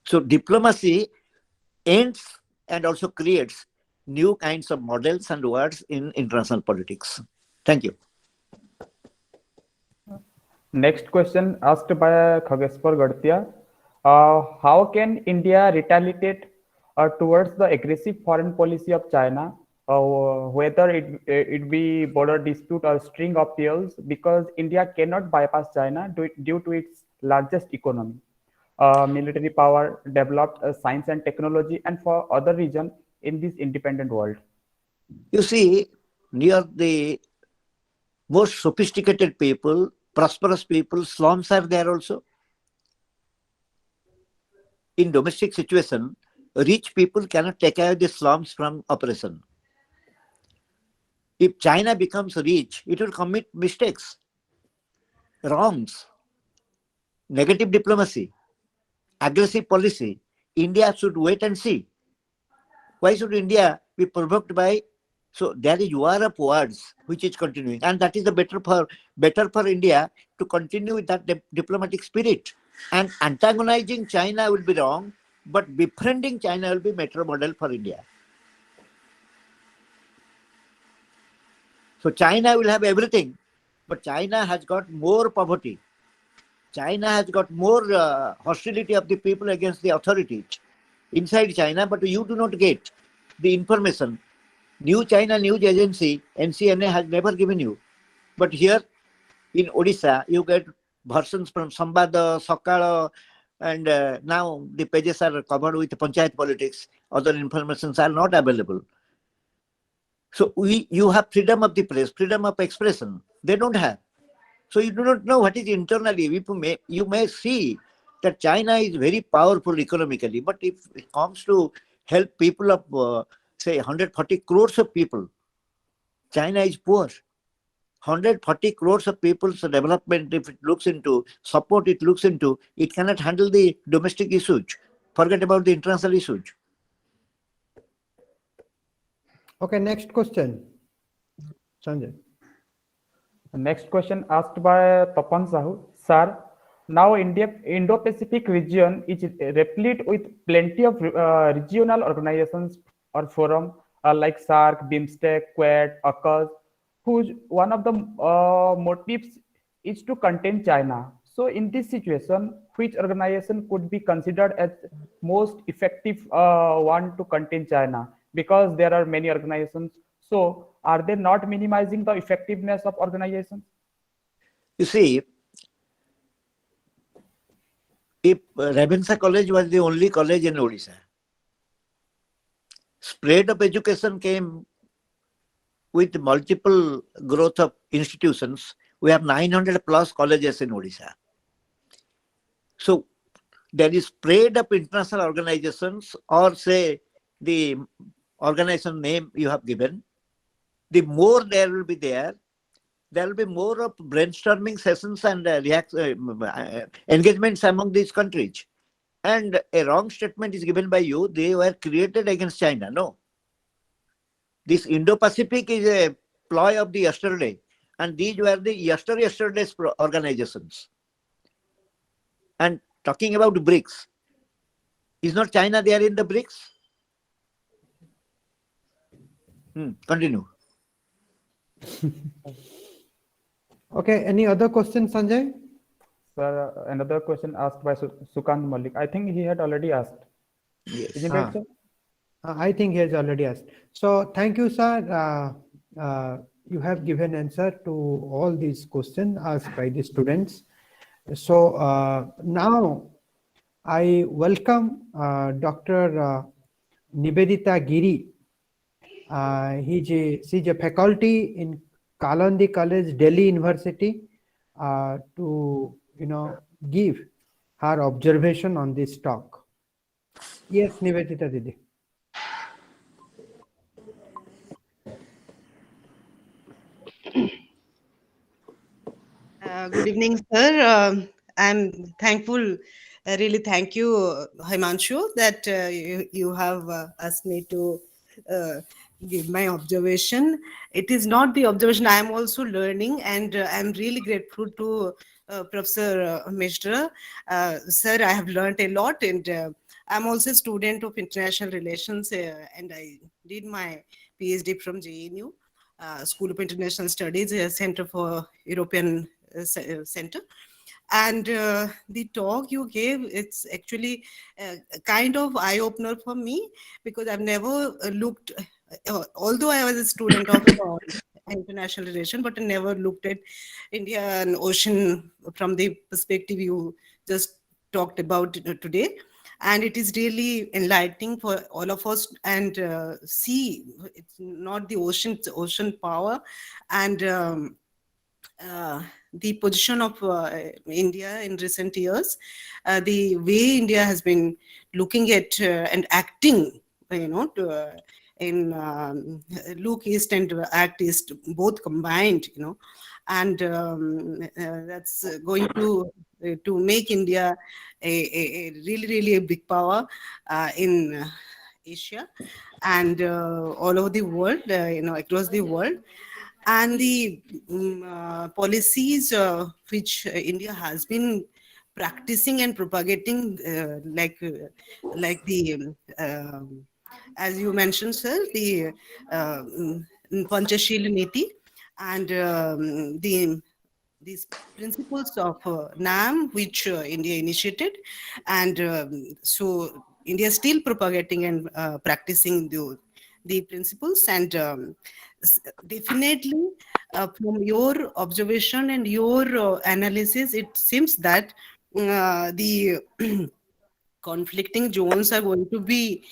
So diplomacy ends and also creates new kinds of models and words in international politics. Thank you. Next question asked by Khagespar Gadtia. How can India retaliate towards the aggressive foreign policy of China, whether it be border dispute or string of pearls, because India cannot bypass China due to its largest economy, military power, developed science and technology, and for other regions in this independent world? You see, near the most sophisticated people, prosperous people, slums are there also. In domestic situation, rich people cannot take away the slums from operation. If China becomes rich, it will commit mistakes, wrongs, negative diplomacy, aggressive policy. India should wait and see. Why should India be provoked by? So there is war of words which is continuing, and that is the better for India to continue with that diplomatic spirit. And antagonizing China will be wrong, but befriending China will be better model for India. So China will have everything, but China has got more poverty. China has got more hostility of the people against the authorities inside China, but you do not get the information. New China News Agency, NCNA, has never given you. But here in Odisha, you get versions from Sambad, Sakala, and now the pages are covered with panchayat politics. Other informations are not available. So you have freedom of the press, freedom of expression. They don't have. So you do not know what is internally. You may see that China is very powerful economically, but if it comes to help people of, say, 140 crores of people, China is poor. 140 crores of people's development, if it looks into support, it cannot handle the domestic issues. Forget about the international issues. Okay, next question. Sanjay. The next question asked by Tapan Sahu. Sir, now Indo-Pacific region is replete with plenty of regional organizations or forum like SARC, BIMSTEC, Quad, AUKUS, whose one of the motives is to contain China. So in this situation, which organization could be considered as most effective one to contain China? Because there are many organizations. So are they not minimizing the effectiveness of organizations? You see, if Ravenshaw College was the only college in Odisha, spread of education came with multiple growth of institutions. We have 900 plus colleges in Odisha. So there is spread of international organizations, or say the organization name you have given, the more there will be there will be more of brainstorming sessions and engagements among these countries. And a wrong statement is given by you. They were created against China. No. This Indo-Pacific is a ploy of the yesterday. And these were the yesterday's organizations. And talking about BRICS, is not China there in the BRICS? Continue. Okay, any other questions, Sanjay? Sir, another question asked by Sukant Malik. I think he had already asked. Yes. Isn't it, sir? I think he has already asked. So thank you, sir. You have given answer to all these questions asked by the students. So now I welcome Dr. Nivedita Giri. She's a faculty in Kalandi College, Delhi University, to give her observation on this talk. Yes, Nivedita Didi. Good evening, sir. I'm thankful, really thank you, Himanshu, that you have asked me to give my observation. It is not the observation, I am also learning, and I'm really grateful to Professor Mishra. Sir, I have learned a lot, and I'm also a student of international relations, and I did my PhD from JNU. School of International Studies, Center for European Center. And the talk you gave, it's actually a kind of eye-opener for me, because I've never looked, although I was a student of international relation, but I never looked at Indian Ocean from the perspective you just talked about today. And it is really enlightening for all of us, and see it's not the ocean, it's ocean power, and the position of India in recent years, the way India has been looking at and acting, in look east and act east, both combined, and that's going to make India a really a big power in Asia and all over the world, across the world. And the policies which India has been practicing and propagating, like the as you mentioned, sir, the Panchashila Niti, and these principles of NAM, which India initiated, and so India is still propagating and practicing the principles, and definitely from your observation and your analysis, it seems that the conflicting zones are going to be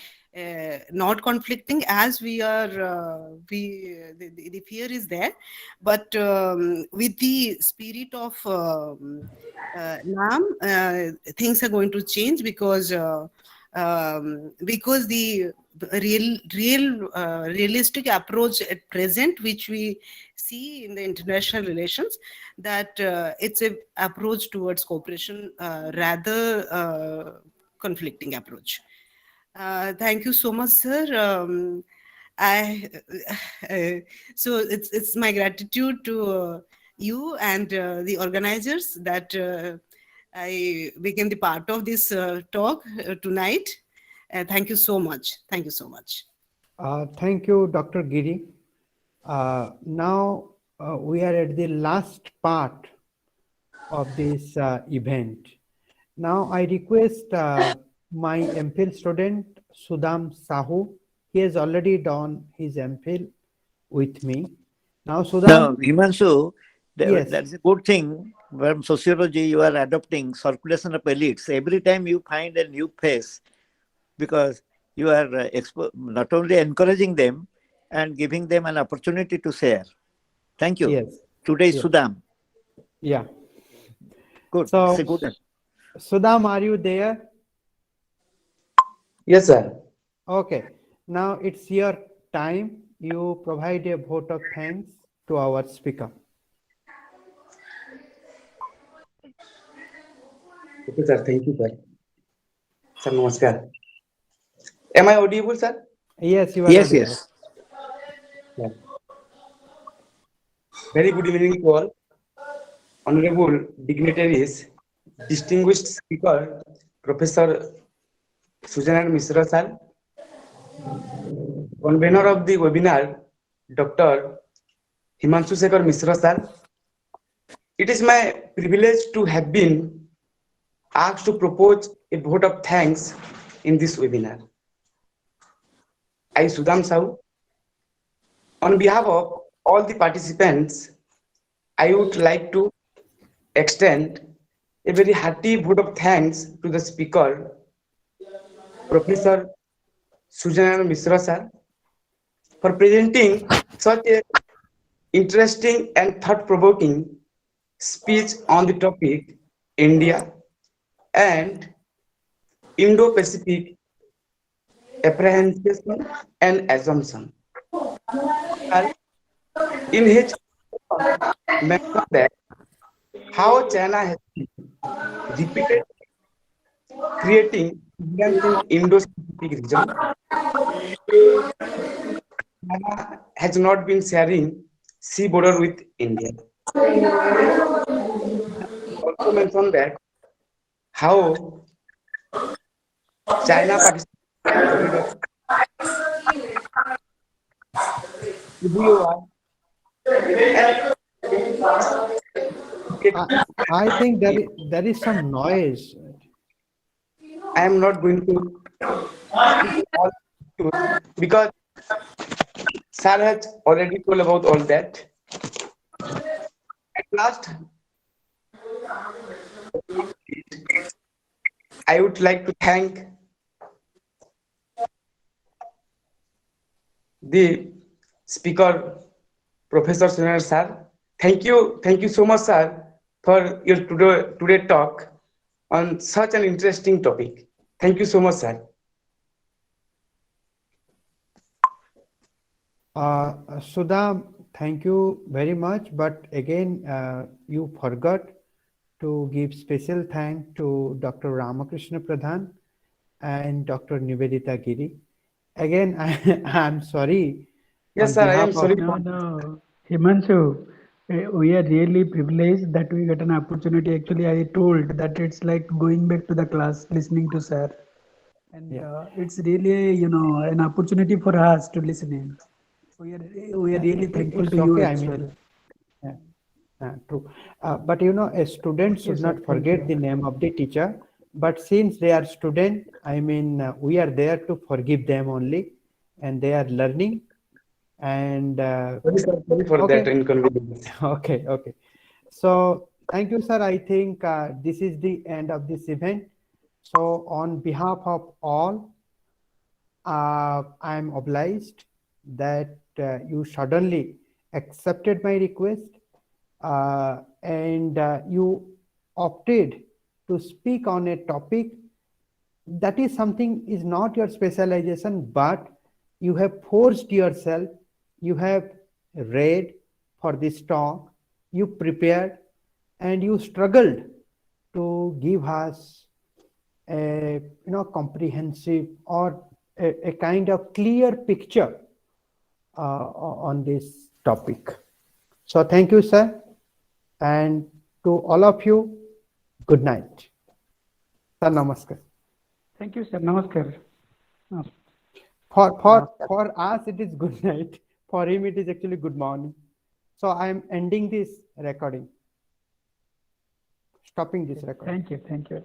not conflicting as we are the fear is there, but with the spirit of Nam, things are going to change because the realistic approach at present, which we see in the international relations, that it's a approach towards cooperation rather conflicting approach. Thank you so much, sir. I so it's my gratitude to you and the organizers that I became the part of this talk tonight. Thank you so much. Thank you so much. Thank you, Dr. Giri. Now we are at the last part of this event. Now I request my MPhil student Sudham Sahu. He has already done his MPhil with me. Now Sudham. No, Himanshu, Yes. that's a good thing. From sociology, you are adopting circulation of elites. Every time you find a new face, because you are not only encouraging them and giving them an opportunity to share. Thank you. Yes. Today is Yes. Sudham. Yeah. Good. So, It's a good. Sudham, are you there? Yes, sir. Okay. Now it's your time. You provide a vote of thanks to our speaker. Okay, sir. Thank you, sir. Sir, namaskar. Am I audible, sir? Yes, you are Yes, audible. yes. Yeah. Very good evening to all. Honorable dignitaries, distinguished speaker, Professor Surya Mishra, sir, convener of the webinar, Dr. Himanshu Sekhar Mishra, sir. It is my privilege to have been asked to propose a vote of thanks in this webinar. I, Sudham Sahu, on behalf of all the participants, I would like to extend a very hearty vote of thanks to the speaker, Professor Surya Mishra, sir, for presenting such a interesting and thought-provoking speech on the topic India and Indo-Pacific apprehensions and assumption. Sir, in his mentioned that how China has repeated creating problems in Indo-Pacific region. China has not been sharing sea border with India. Also mentioned that how China participated corridor WOR and I think there is some noise. I am not going to speak all because Sir has already told about all that. At last, I would like to thank the speaker, Professor Surya sir. Thank you so much, sir, for your today talk on such an interesting topic. Thank you so much, sir. Sudha, thank you very much. But again, you forgot to give special thanks to Dr. Ramakrishna Pradhan and Dr. Nivedita Giri. Again, I'm sorry. Yes, sir, I am sorry. No. Himanshu, we are really privileged that we got an opportunity. Actually, I told that it's like going back to the class, listening to sir. And it's really, an opportunity for us to listen in. We are really thankful It's to you okay, as I mean, well. true. But a student should sir, not thank forget you. the name of the teacher. But since they are student, I mean, we are there to forgive them only, and they are learning. And Sorry, sir, sorry for okay. that inconvenience. Okay. So thank you, sir. I think this is the end of this event. So on behalf of all, I am obliged that you suddenly accepted my request and you opted to speak on a topic that is something is not your specialization, but you have forced yourself, you have read for this talk, you prepared, and you struggled to give us a comprehensive or a kind of clear picture on this topic. So thank you, sir, and to all of you, good night. Sir, namaskar. Thank you, sir. Namaskar. For us it is good night. For him it is actually good morning. So I am ending this recording. Stopping this recording. Thank you. Thank you.